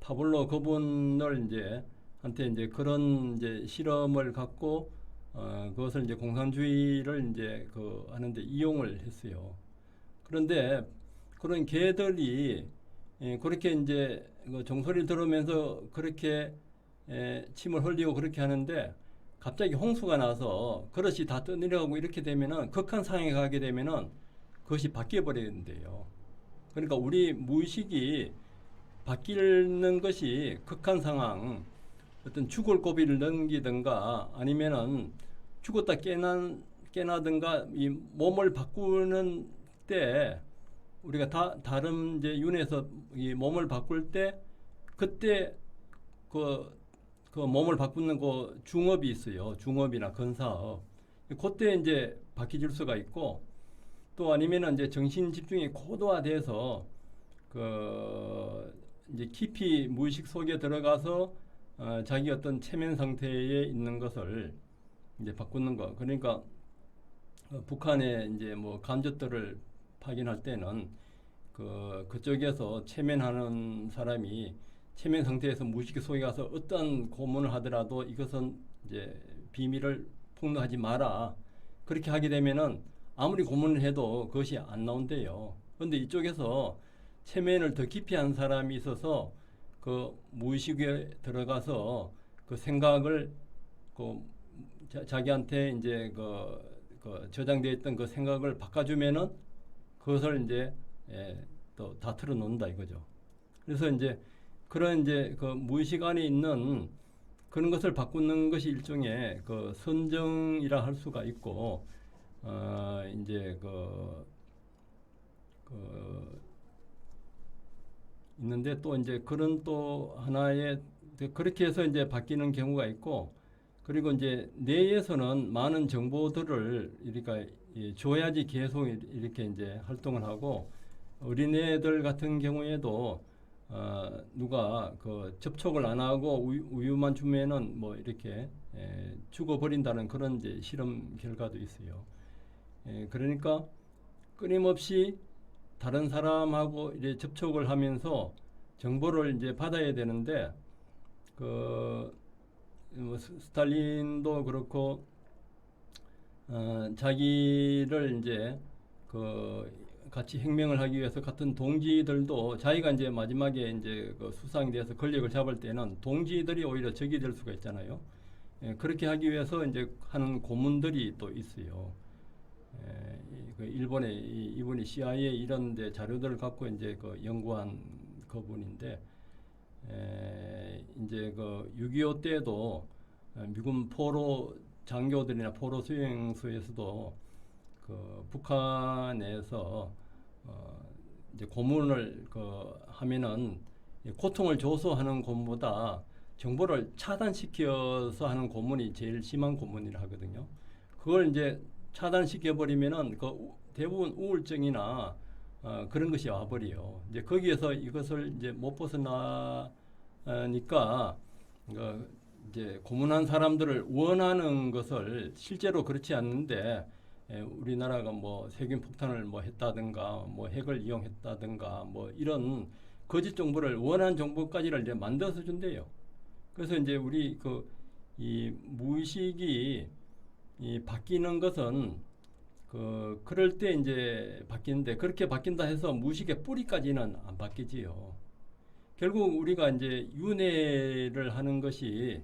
파블로 그분을 이제 한테 이제 그런 이제 실험을 갖고 그것을 이제 공산주의를 이제 하는데 이용을 했어요. 그런데 그런 개들이 그렇게 이제 종소리를 들으면서 그렇게 침을 흘리고 그렇게 하는데, 갑자기 홍수가 나서 그릇이 다 떠내려가고 이렇게 되면은, 극한 상황에 가게 되면은 그것이 바뀌어 버리는데요. 그러니까 우리 무의식이 바뀌는 것이 극한 상황, 어떤 죽을 고비를 넘기든가 아니면은 죽었다 깨나든가 이 몸을 바꾸는 때, 우리가 다른 이제 윤에서 이 몸을 바꿀 때, 그때 그 몸을 바꾸는 그 중업이 있어요. 중업이나 건사업. 그때 이제 바뀌질 수가 있고, 또 아니면은 이제 정신 집중이 고도화돼서 이제 깊이 무의식 속에 들어가서 자기 어떤 체면 상태에 있는 것을 이제 바꾸는 거. 그러니까 북한의 이제 간접들을 확인할 때는 그쪽에서 체면하는 사람이 체면 상태에서 무의식 속에 가서 어떤 고문을 하더라도 이것은 이제 비밀을 폭로하지 마라. 그렇게 하게 되면은 아무리 고문을 해도 그것이 안 나온대요. 그런데 이쪽에서 체면을 더 깊이 한 사람이 있어서 그 무의식에 들어가서 그 생각을 자기한테 이제 저장되어 있던 그 생각을 바꿔주면은 그것을 이제 또 다 틀어놓는다 이거죠. 그래서 이제 그런 이제 그 무의식 안에 있는 그런 것을 바꾸는 것이 일종의 그 선정이라 할 수가 있고, 이제 있는데, 또 이제 그런 또 하나의 그렇게 해서 이제 바뀌는 경우가 있고, 그리고 이제 뇌에서는 많은 정보들을 이렇게 줘야지 계속 이렇게 이제 활동을 하고, 어린애들 같은 경우에도 누가 그 접촉을 안 하고 우유만 주면은 뭐 이렇게 죽어버린다는 그런 이제 실험 결과도 있어요. 그러니까 끊임없이 다른 사람하고 이제 접촉을 하면서 정보를 이제 받아야 되는데 뭐 스탈린도 그렇고 자기를 이제 같이 혁명을 하기 위해서 같은 동지들도 자기가 이제 마지막에 이제 수상이 돼서 권력을 잡을 때는 동지들이 오히려 적이 될 수가 있잖아요. 그렇게 하기 위해서 이제 하는 고문들이 또 있어요. 일본에 이분이 CIA 이런 데 자료들을 갖고 이제 연구한 그분인데 이제 6.25 때도 미군 포로 장교들이나 포로 수용소에서도 북한에서 이제 고문을 하면은 고통을 줘서 하는 고문보다 정보를 차단시켜서 하는 고문이 제일 심한 고문이라 하거든요. 그걸 이제 차단시켜 버리면은 대부분 우울증이나 그런 것이 와버려요. 이제 거기에서 이것을 이제 못 벗어나니까 이제 고문한 사람들을 원하는 것을 실제로 그렇지 않는데 우리나라가 뭐 세균 폭탄을 뭐 했다든가 뭐 핵을 이용했다든가 뭐 이런 거짓 정보를 원하는 정보까지를 이제 만들어서 준대요. 그래서 이제 우리 이 무의식이 바뀌는 것은 그럴 때 이제 바뀌는데 그렇게 바뀐다 해서 무의식의 뿌리까지는 안 바뀌지요. 결국 우리가 이제 윤회를 하는 것이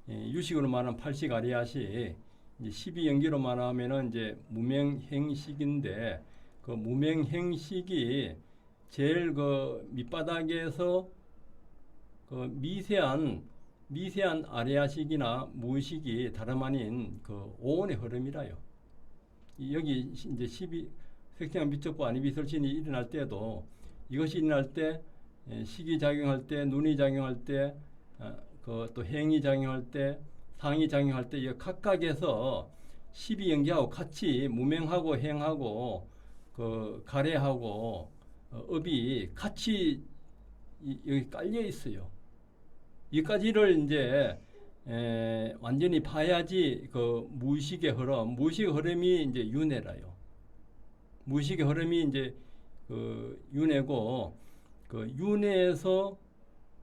유식으로 말하면 팔식 아리아식, 이제 12연기로 말하면은 이제 무명행식인데 그 무명행식이 제일 밑바닥에서 미세한 아리아식이나 무의식이 다름 아닌 오온의 흐름이라요. 여기 이제 색상 미적부 안이비설신이 일어날 때도 이것이 일어날 때 식이 작용할 때, 눈이 작용할 때, 또 행이 작용할 때, 상이 작용할 때 이 각각에서 12연기하고 같이 무명하고 행하고 가래하고 업이 같이 여기 깔려 있어요. 이까지를 이제 완전히 봐야지 무의식의 흐름이 이제 윤회라요. 무의식의 흐름이 이제 윤회고 윤회에서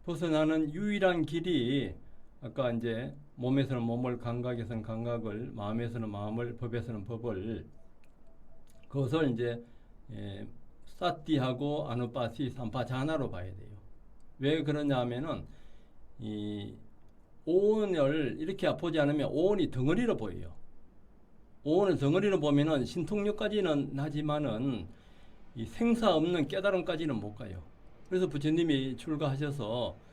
벗어나는 유일한 길이 아까 이제 몸에서는 몸을, 감각에서는 감각을, 마음에서는 마음을, 법에서는 법을 그것을 이제 사띠하고 아누파시, 삼파자나로 봐야 돼요. 왜 그러냐 하면은 이 오온을 이렇게 보지 않으면 오온이 덩어리로 보여요. 오온을 덩어리로 보면은 신통력까지는 하지만은 이 생사 없는 깨달음까지는 못 가요. 그래서 부처님이 출가하셔서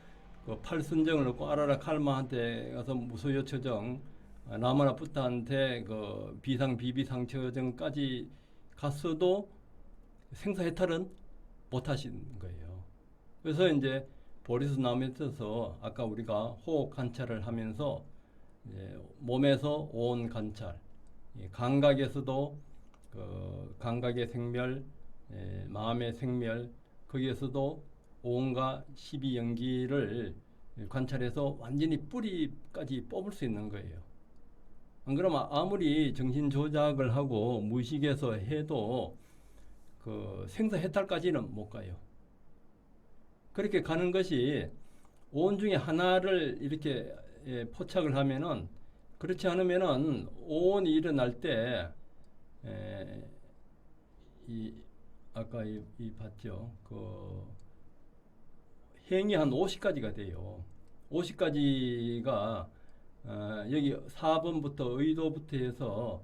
팔순정을 놓고 아라라 칼마한테 가서 무소요처정, 라마나 부타한테 비상 비비상처정까지 갔어도 생사해탈은 못 하신 거예요. 그래서 이제 보리스 나무에서 아까 우리가 호흡 관찰을 하면서 몸에서 오온 관찰, 감각에서도 감각의 생멸, 마음의 생멸, 거기에서도 오온과 12연기를 관찰해서 완전히 뿌리까지 뽑을 수 있는 거예요. 안 그러면 아무리 정신 조작을 하고 무의식에서 해도 생사해탈까지는 못 가요. 그렇게 가는 것이 오온 중에 하나를 이렇게 포착을 하면은, 그렇지 않으면은 오온이 일어날 때 아까 봤죠. 행이 한 50가지가 돼요. 50가지가 여기 4번부터 의도부터 해서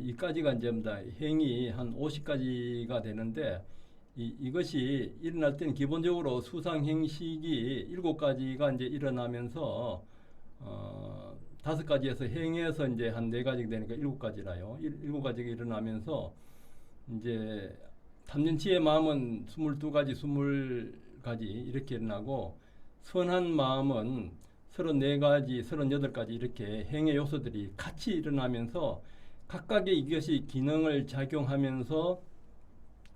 이까지가 이제 행이 한 50가지가 되는데 이것이 일어날 때는 기본적으로 수상행식이 7가지가 이제 일어나면서 5가지에서 행에서 이제 한 4가지가 되니까 7가지라요. 7가지가 일어나면서 이제 탐진치의 마음은 22가지, 20가지 이렇게 일어나고 선한 마음은 34가지, 38가지 이렇게 행의 요소들이 같이 일어나면서 각각의 이것이 기능을 작용하면서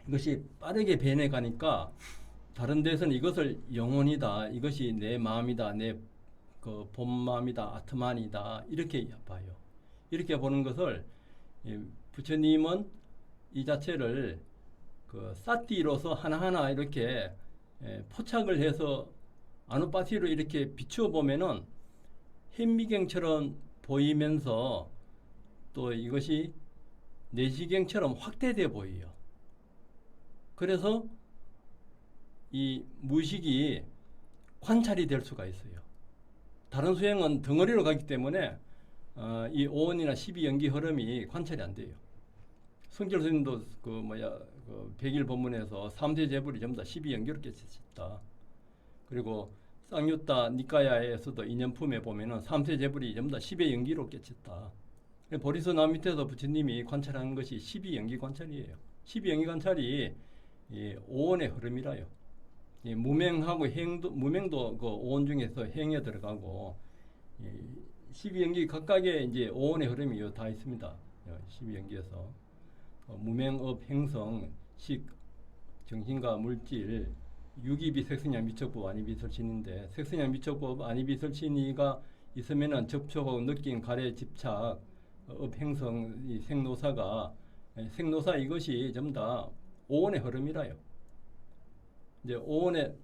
이것이 빠르게 변해가니까 다른 데서는 이것을 영혼이다, 이것이 내 마음이다, 내 그 본마음이다, 아트만이다 이렇게 봐요. 이렇게 보는 것을 부처님은 이 자체를 그 사띠로서 하나하나 이렇게 포착을 해서 아누파티로 이렇게 비추어 보면은 현미경처럼 보이면서 또 이것이 내시경처럼 확대돼 보여요. 그래서 이 무의식이 관찰이 될 수가 있어요. 다른 수행은 덩어리로 가기 때문에 이 오온이나 12연기 흐름이 관찰이 안 돼요. 성철 스님도 그 백일 법문에서 3세 재불이 전부 다 12연기로 깨쳤다. 그리고 쌍유타 니카야에서도 인연품에 보면은 3세 재불이 전부 다 10의 연기로 깨쳤다. 보리서 남 밑에서 부처님이 관찰하는 것이 12연기 관찰이에요. 12연기 관찰이 이 오온의 흐름이라요. 이 무명하고 무명도 그 오온 중에서 행에 들어가고 12연기 각각의 이제 오온의 흐름이 다 있습니다. 12연기에서 무명업 행성 식 정신과 물질 유기비 색성량 미척법 아니비설신인데 색성량 미척법 아니비설신이가 있으면은 접촉하고 느낀 가래 집착 업행성 이 생노사가 생노사 이것이 전부 다 오온의 흐름이라요. 이제 오온의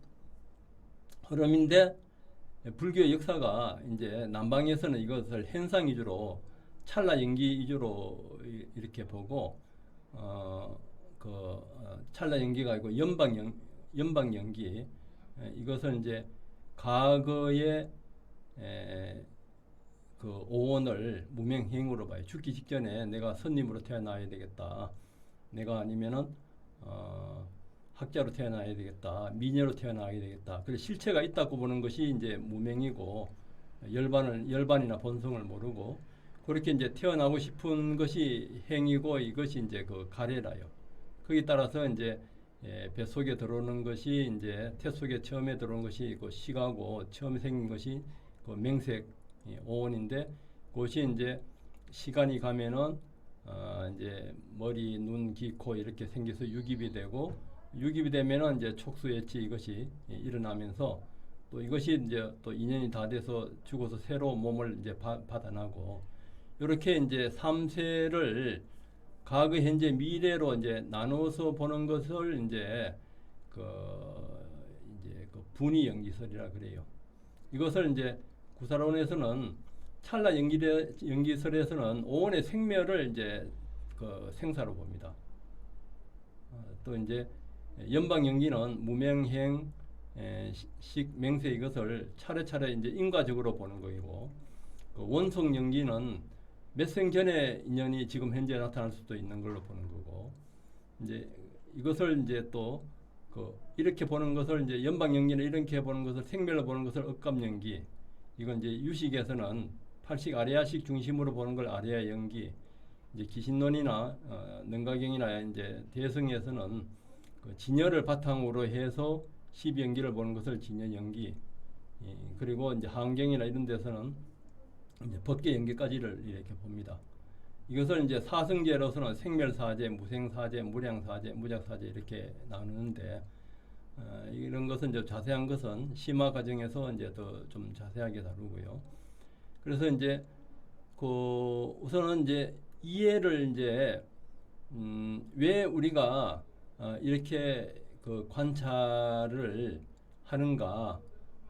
흐름인데 불교의 역사가 이제 남방에서는 이것을 현상 위주로 찰나 연기 위주로 이렇게 보고 찰나 연기가 아니고 연방 연기 이것은 이제 과거의 그 오온을 무명행으로 봐요. 죽기 직전에 내가 선님으로 태어나야 되겠다. 내가 아니면은 학자로 태어나야 되겠다. 미녀로 태어나야 되겠다. 그래서 실체가 있다고 보는 것이 이제 무명이고 열반이나 본성을 모르고 그렇게 이제 태어나고 싶은 것이 행이고 이것이 이제 그 가래라요. 거기에 따라서 이제 뱃속에 들어오는 것이 이제 태 속에 처음에 들어오는 것이 그 시가고 처음 생긴 것이 그 명색 오온인데 그것이 이제 시간이 가면은 이제 머리, 눈, 귀, 코 이렇게 생겨서 유깁이 되고 유깁이 되면은 이제 촉수예치 이것이 일어나면서 또 이것이 이제 또 인연이 다 돼서 죽어서 새로 몸을 이제 받아나고 이렇게 이제 3세를 과거, 현재, 미래로 이제 나누어서 보는 것을 이제 그 분위 연기설이라 그래요. 이것을 이제 구사론에서는 찰나 연기설에서는 오온의 생멸을 이제 그 생사로 봅니다. 또 이제 연방 연기는 무명행, 식, 맹세 이것을 차례차례 이제 인과적으로 보는 거이고 그 원성 연기는 몇 생 전에 인연이 지금 현재 나타날 수도 있는 걸로 보는 거고 이제 이것을 이제 또 이렇게 보는 것을 이제 연방 연기는 이렇게 보는 것을 생멸로 보는 것을 억감 연기 이건 이제 유식에서는 팔식 아레아식 중심으로 보는 걸 아레아 연기 이제 기신론이나 능가경이나 이제 대성에서는 그 진여를 바탕으로 해서 12연기를 보는 것을 진여 연기 그리고 이제 하은경이나 이런 데서는 이제 법계 연기까지를 이렇게 봅니다. 이것을 이제 사성제로서는 생멸사제, 무생사제, 무량사제, 무작사제 이렇게 나누는데 이런 것은 이제 자세한 것은 심화 과정에서 이제 더 좀 자세하게 다루고요. 그래서 이제 그 우선은 이제 이해를 이제 왜 우리가 이렇게 그 관찰을 하는가?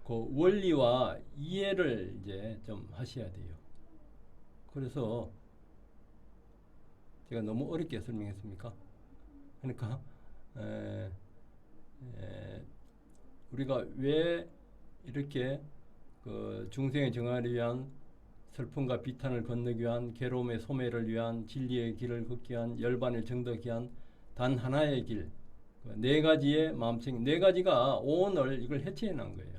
그 원리와 이해를 이제 좀 하셔야 돼요. 그래서 제가 너무 어렵게 설명했습니까? 그러니까 우리가 왜 이렇게 그 중생의 정화를 위한 슬픔과 비탄을 건너기 위한 괴로움의 소멸을 위한 진리의 길을 걷기 위한 열반을 정덕기 위한 단 하나의 길, 네 가지의 마음챙, 네 가지가 오온을 이걸 해체해 놓은 거예요.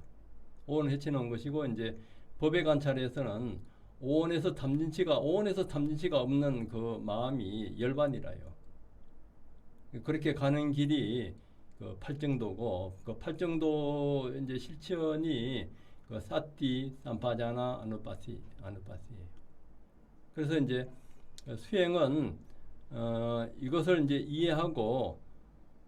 오온을 해체 놓은 것이고 이제 법의 관찰에서는 오온에서 탐진치가 없는 그 마음이 열반이라요. 그렇게 가는 길이 그 팔정도고 그 팔정도 이제 실천이 그 사띠, 삼파자나, 아누파시예요. 그래서 이제 수행은 이것을 이제 이해하고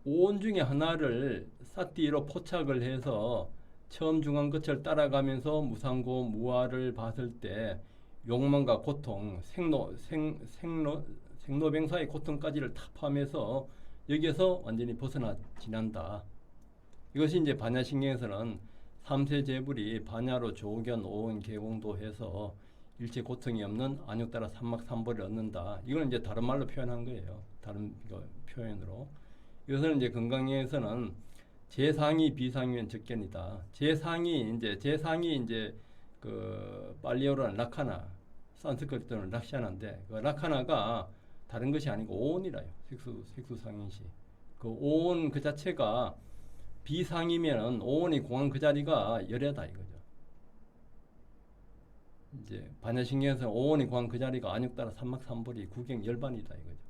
오온 중에 하나를 싹띠로 포착을 해서 처음 중간 끝을 따라가면서 무상고 무아를 봤을 때 욕망과 고통, 생로병사의 고통까지를 다 포함해서 여기에서 완전히 벗어나 지난다. 이것이 이제 반야신경에서는 삼세제불이 반야로 조견, 오온, 개공도 해서 일체 고통이 없는 안욕따라 삼막삼보를 얻는다. 이건 이제 다른 말로 표현한 거예요. 다른 표현으로. 이것은 이제 건강에서는 제상이 비상이면 적견이다. 제상이 이제 그 팔리어로는 라카나, 산스크리트는 락샤나인데 그 라카나가 다른 것이 아니고 오온이라요. 색수상인시. 그 오온 그 자체가 비상이면은 오온이 공한 그 자리가 열애다 이거죠. 이제 반야신경에서 오온이 공한 그 자리가 안욕따라 삼막삼보리 구경 열반이다 이거죠.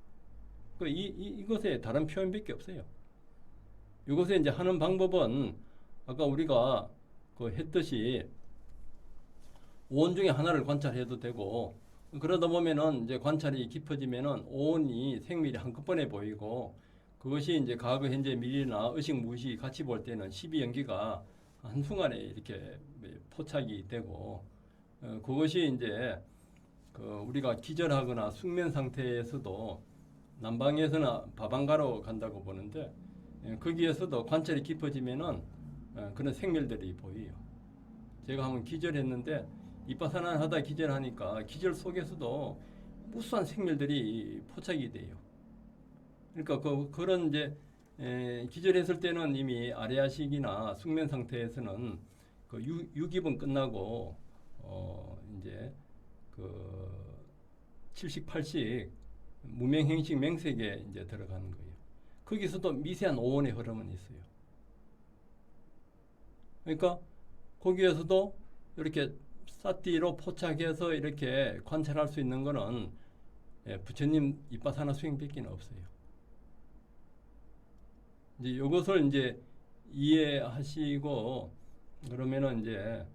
그 이것에 다른 표현밖에 없어요. 이것에 이제 하는 방법은 아까 우리가 그 했듯이 오온 중에 하나를 관찰해도 되고 그러다 보면은 이제 관찰이 깊어지면은 오온이 생밀이 한꺼번에 보이고 그것이 이제 과거, 현재, 미래나 의식, 무의식 같이 볼 때는 12연기가 한순간에 이렇게 포착이 되고 그것이 이제 그 우리가 기절하거나 숙면 상태에서도 남방에서나 바방가로 간다고 보는데 거기에서도 관찰이 깊어지면은 그런 생멸들이 보여요. 제가 한번 기절했는데 이빠사나 하다 기절하니까 기절 속에서도 무수한 생멸들이 포착이 돼요. 그러니까 그런 이제 기절했을 때는 이미 아레아식이나 숙면 상태에서는 그 유기분 끝나고 이제 그 7식 8식 무명행식 맹색에 이제 들어가는 거예요. 거기서도 미세한 오온의 흐름은 있어요. 그러니까 거기에서도 이렇게 사띠로 포착해서 이렇게 관찰할 수 있는 거는 부처님 이빠사나 수행밖에 없어요. 이제 이것을 이제 이해하시고 그러면은 이제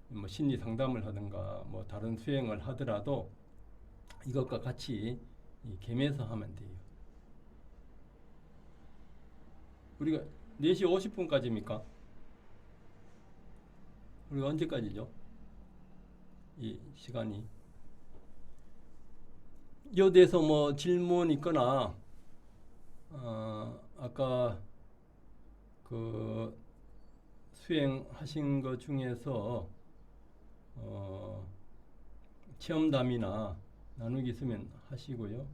뭐 심리 상담을 하든가 뭐 다른 수행을 하더라도 이것과 같이 겸해서 하면 돼요. 우리가 4시 50분까지입니까? 우리가 언제까지죠? 이 시간이. 이에 대해서 뭐 질문 있거나 아까 그 수행하신 것 중에서 체험담이나 나누기 있으면 하시고요.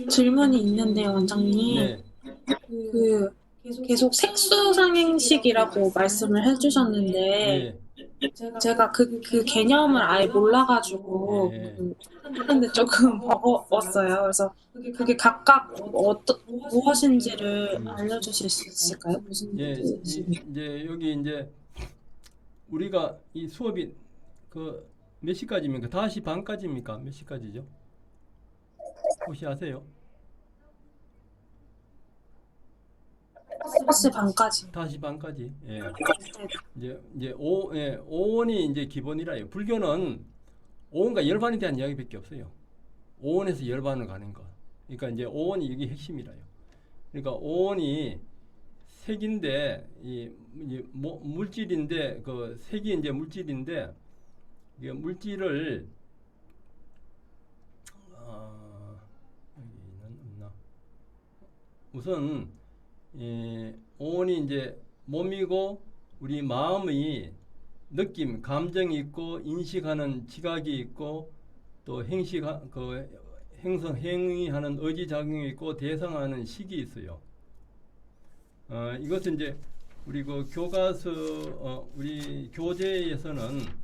질문이 있는데요, 원장님. 네. 계속 색수상행식이라고 말씀을 해주셨는데, 제가 그 개념을 아예 몰라가지고, 네. 하는데 조금 버거웠어요. 그래서 그게 각각 무엇인지를 알려주실 수 있을까요? 무슨 예, 뜻인지. 이제 여기 이제 우리가 이 수업이 그 몇 시까지입니까? 5시 반까지입니까? 몇 시까지죠? 혹시 아세요? 5시 반까지. 5시 반까지. 예. 이제 오온이 이제 기본이라요. 불교는 오온과 열반에 대한 이야기밖에 없어요. 오온에서 열반을 가는 거. 그러니까 이제 오온이 이게 핵심이라요. 그러니까 오온이 색인데 물질인데 그 색이 이제 물질인데 이게 물질을 여기는 없나? 우선 오온이 이제 몸이고 우리 마음의 느낌, 감정이 있고 인식하는 지각이 있고 또 행위하는 의지 작용이 있고 대상하는 식이 있어요. 이것은 이제 우리 그 교과서 우리 교재에서는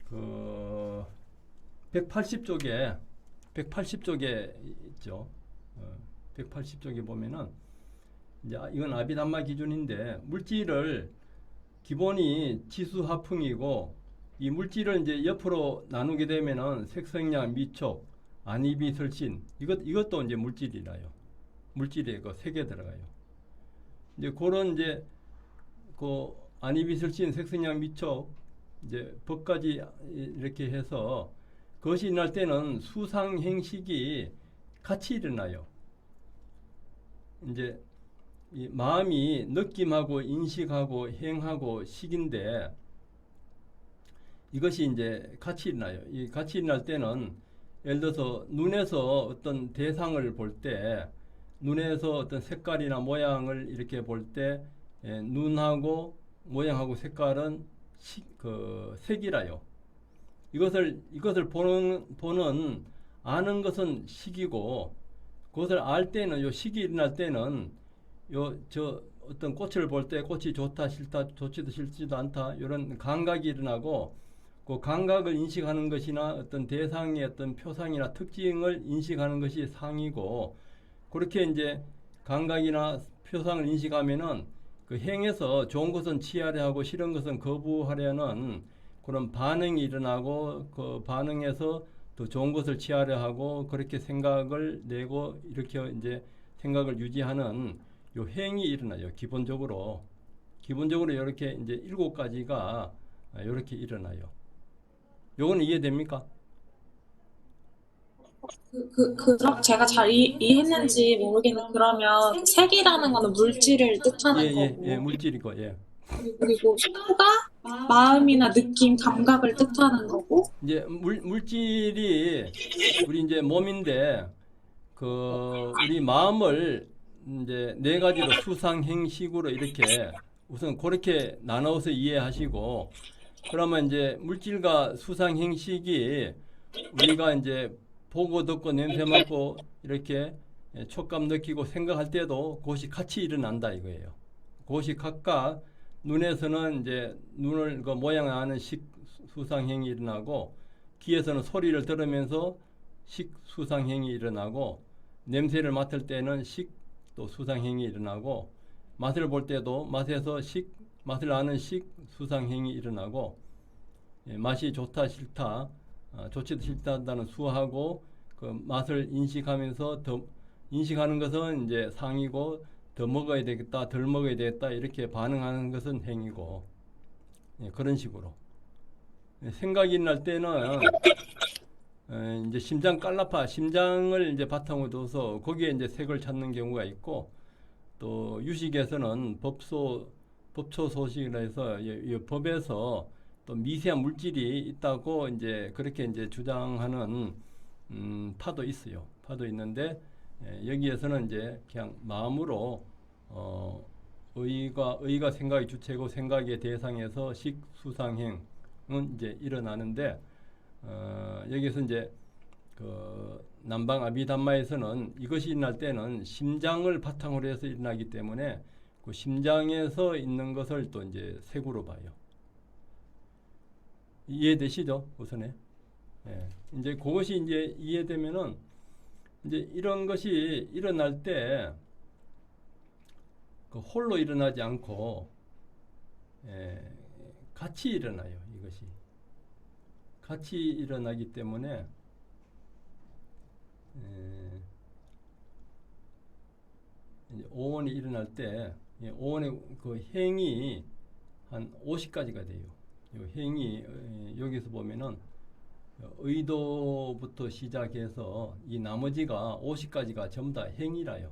그 180쪽에 있죠. 180쪽에 보면은 이제 이건 아비담마 기준인데 물질을 기본이 지수화풍이고 이 물질을 이제 옆으로 나누게 되면은 색성량, 미촉, 안이비, 설신 이것도 이제 물질이라요. 물질에 그 색에 들어가요. 이제 그런 이제 그 안이비, 설신, 색성량, 미촉 이제 법까지 이렇게 해서 그것이 일어날 때는 수상행식이 같이 일어나요. 이제 이 마음이 느낌하고 인식하고 행하고 식인데 이것이 이제 같이 일어나요. 이 같이 일어날 때는 예를 들어서 눈에서 어떤 대상을 볼 때 눈에서 어떤 색깔이나 모양을 이렇게 볼 때 눈하고 모양하고 색깔은 색이라요. 이것을 보는 아는 것은 식이고 그것을 알 때는 요 식이 일어날 때는 어떤 꽃을 볼 때 꽃이 좋다 싫다 좋지도 싫지도 않다 이런 감각이 일어나고 그 감각을 인식하는 것이나 어떤 대상의 어떤 표상이나 특징을 인식하는 것이 상이고 그렇게 이제 감각이나 표상을 인식하면은 그 행에서 좋은 것은 취하려 하고 싫은 것은 거부하려는 그런 반응이 일어나고 그 반응에서 더 좋은 것을 취하려 하고 그렇게 생각을 내고 이렇게 이제 생각을 유지하는 요 행이 일어나요. 기본적으로 이렇게 이제 7가지가 이렇게 일어나요. 요거는 이해됩니까? 그럼 제가 잘 이해했는지 모르겠는데 그러면 색이라는 거는 물질을 뜻하는 거고 물질이고 그리고 소가 마음이나 느낌, 감각을 뜻하는 거고 이제 물질이 우리 이제 몸인데 우리 마음을 이제 4가지로 수상행식으로 이렇게 우선 그렇게 나눠서 이해하시고 그러면 이제 물질과 수상행식이 우리가 이제 보고 듣고 냄새 맡고 이렇게 촉감 느끼고 생각할 때도 그것이 같이 일어난다 이거예요. 그것이 각각 눈에서는 이제 눈을 그 모양을 아는 식 수상행이 일어나고 귀에서는 소리를 들으면서 식 수상행이 일어나고 냄새를 맡을 때는 식 또 수상행이 일어나고 맛을 볼 때도 맛에서 맛을 아는 식 수상행이 일어나고 맛이 좋다 싫다 좋지도 싫다는 수하고 그 맛을 인식하면서 인식하는 것은 이제 상이고 더 먹어야 되겠다 덜 먹어야 되겠다 이렇게 반응하는 것은 행이고 그런 식으로 생각이 날 때는 이제 심장을 이제 바탕으로 둬서 거기에 이제 색을 찾는 경우가 있고 또 유식에서는 법초소식이라 해서 이 법에서 또 미세한 물질이 있다고 이제 그렇게 이제 주장하는 파도 있어요. 파도 있는데 여기에서는 이제 그냥 마음으로 의가 생각의 주체고 생각의 대상에서 식수상행은 이제 일어나는데 여기서 이제 그 남방 아비담마에서는 이것이 일어날 때는 심장을 바탕으로 해서 일어나기 때문에 그 심장에서 있는 것을 또 이제 색으로 봐요. 이해되시죠? 우선에. 이제 그것이 이제 이해되면은 이제 이런 것이 일어날 때 그 홀로 일어나지 않고 같이 일어나요. 이것이 같이 일어나기 때문에 이제 오원이 일어날 때 오원의 그 행이 한 50가지가 돼요. 이 행이 여기서 보면은 의도부터 시작해서 이 나머지가 50가지가 전부 다 행이라요.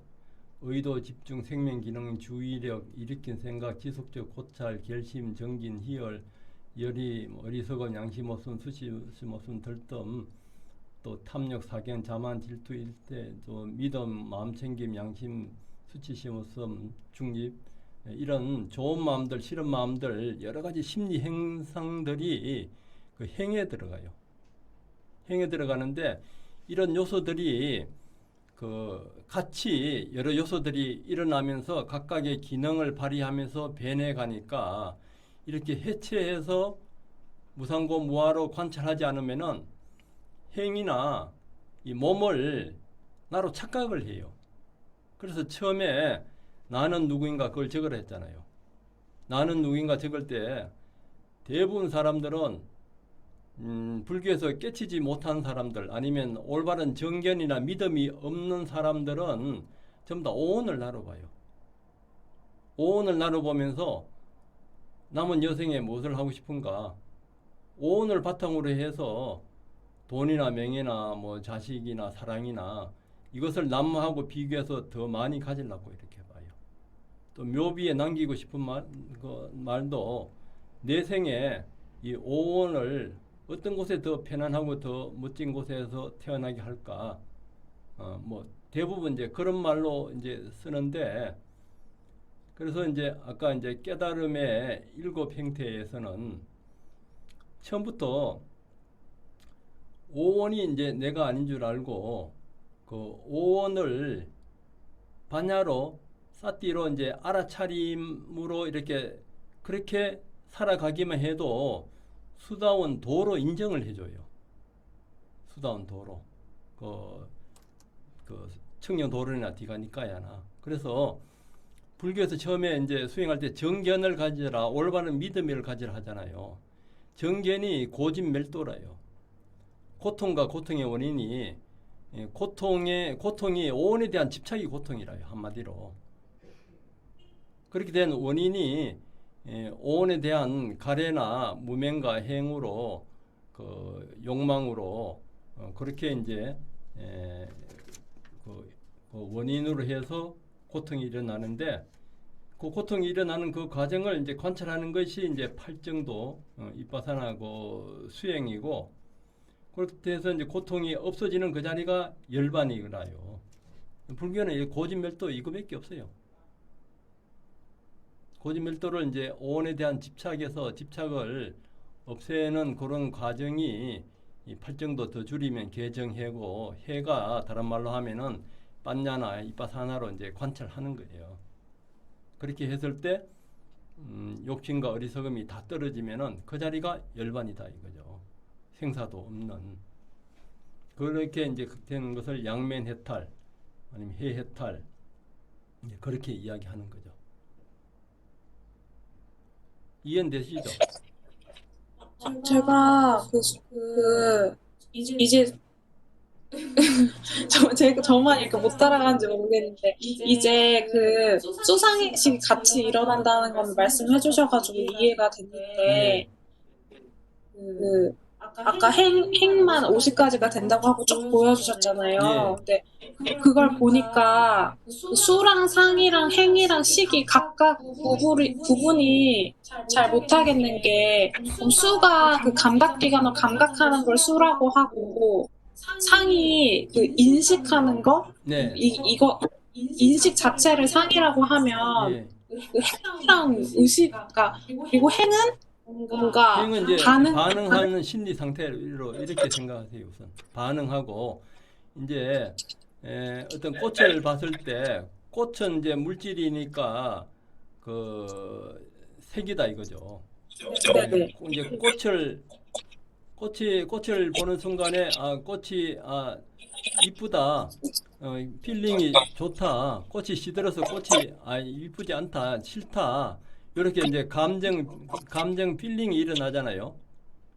의도, 집중, 생명, 기능, 주의력, 일으킨 생각, 지속적 고찰, 결심, 정진, 희열, 열의, 어리석음, 양심 없음, 수심 없음, 들뜸, 또 탐욕, 사견, 자만, 질투, 일태, 또 믿음, 마음챙김, 양심, 수치심 없음, 중립 이런 좋은 마음들, 싫은 마음들 여러 가지 심리 행상들이 그 행에 들어가요. 행에 들어가는데 이런 요소들이 그 같이 여러 요소들이 일어나면서 각각의 기능을 발휘하면서 변해 가니까 이렇게 해체해서 무상고 무아로 관찰하지 않으면은 행이나 이 몸을 나로 착각을 해요. 그래서 처음에 나는 누구인가 그걸 적으라 했잖아요. 나는 누구인가 적을 때 대부분 사람들은 불교에서 깨치지 못한 사람들 아니면 올바른 정견이나 믿음이 없는 사람들은 전부 다 오온을 나눠봐요. 오온을 나눠보면서 남은 여생에 무엇을 하고 싶은가 오온을 바탕으로 해서 돈이나 명예나 뭐 자식이나 사랑이나 이것을 나무하고 비교해서 더 많이 가지려고 이렇게 봐요. 또 묘비에 남기고 싶은 말도 내 생에 이 오원을 어떤 곳에 더 편안하고 더 멋진 곳에서 태어나게 할까? 뭐 대부분 이제 그런 말로 이제 쓰는데, 그래서 이제 아까 이제 깨달음의 7형태에서는 처음부터 오원이 이제 내가 아닌 줄 알고 그 오원을 반야로 사띠로 이제 알아차림으로 이렇게 그렇게 살아가기만 해도 수다원 도로 인정을 해줘요. 수다원 도로. 그 청량도론이나 디가니까야나. 그래서 불교에서 처음에 이제 수행할 때 정견을 가지라, 올바른 믿음을 가지라 하잖아요. 정견이 고진멸도라요. 고통과 고통의 원인이 고통이 오온에 대한 집착이 고통이라요. 한마디로. 그렇게 된 원인이 오온에 대한 가래나 무명과 행으로 그 욕망으로 그렇게 이제 그 원인으로 해서 고통이 일어나는데, 그 고통이 일어나는 그 과정을 이제 관찰하는 것이 이제 팔정도 이빠사나고 수행이고, 그렇게 해서 이제 고통이 없어지는 그 자리가 열반이라요. 불교는 고진멸도 이거밖에 없어요. 고진멸도를 이제 오온에 대한 집착을 없애는 그런 과정이 이 팔정도 더 줄이면 개정해고, 해가 다른 말로 하면은 빤냐나 이빠사나로 이제 관찰하는 거예요. 그렇게 했을 때 욕심과 어리석음이 다 떨어지면은 그 자리가 열반이다 이거죠. 생사도 없는. 그렇게 이제 되는 것을 양면해탈 아니면 해해탈, 그렇게 이야기하는 거죠. 이해되시죠? 제가 이제 저만 이렇게 못 따라가는지 모르겠는데, 이제 그 수상행식이 같이 일어난다는 건 말씀해 주셔가지고 이해가 됐는데, 그 아까 행만 50가지가 된다고 하고 쭉 보여주셨잖아요. 근데 그걸 보니까 그 수랑 상이랑 행이랑 식이 각각 구분이 잘 못하겠는 게, 그럼 수가 그 감각기관을 감각하는 걸 수라고 하고, 상이 그 인식하는 거? 네. 이거 인식 자체를 상이라고 하면, 예. 그 행이랑 의식, 그리고 행은 뭔가 행은 이제 반응, 반응하는 심리 상태로 이렇게 생각하세요. 우선 반응하고, 이제 어떤 꽃을 봤을 때 꽃은 이제 물질이니까 그 색이다 이거죠. 네네. 이제 꽃을 보는 순간에 꽃이 이쁘다, 필링이 좋다, 꽃이 시들어서 꽃이 이쁘지 않다, 싫다, 이렇게 이제 감정 필링이 일어나잖아요.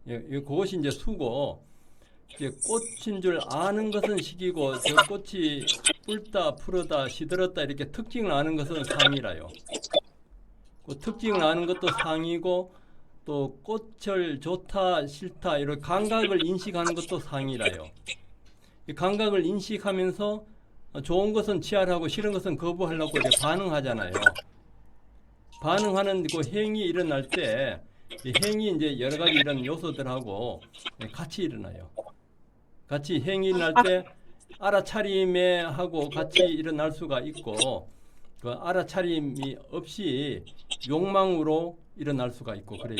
그것이 이제 수고, 이제 꽃인 줄 아는 것은 식이고, 저 꽃이 뿔다, 푸르다, 시들었다 이렇게 특징을 아는 것은 상이라요. 그 특징을 아는 것도 상이고, 또 꽃을 좋다, 싫다 이런 감각을 인식하는 것도 상이라요. 이 감각을 인식하면서 좋은 것은 치아하고 싫은 것은 거부하려고 이렇게 반응하잖아요. 반응하는 그 행위 일어날 때, 이 행위 이제 여러 가지 이런 요소들하고 같이 일어나요. 같이 행위 일어날 때 알아차림에 하고 같이 일어날 수가 있고, 그 알아차림이 없이 욕망으로 일어날 수가 있고 그래요.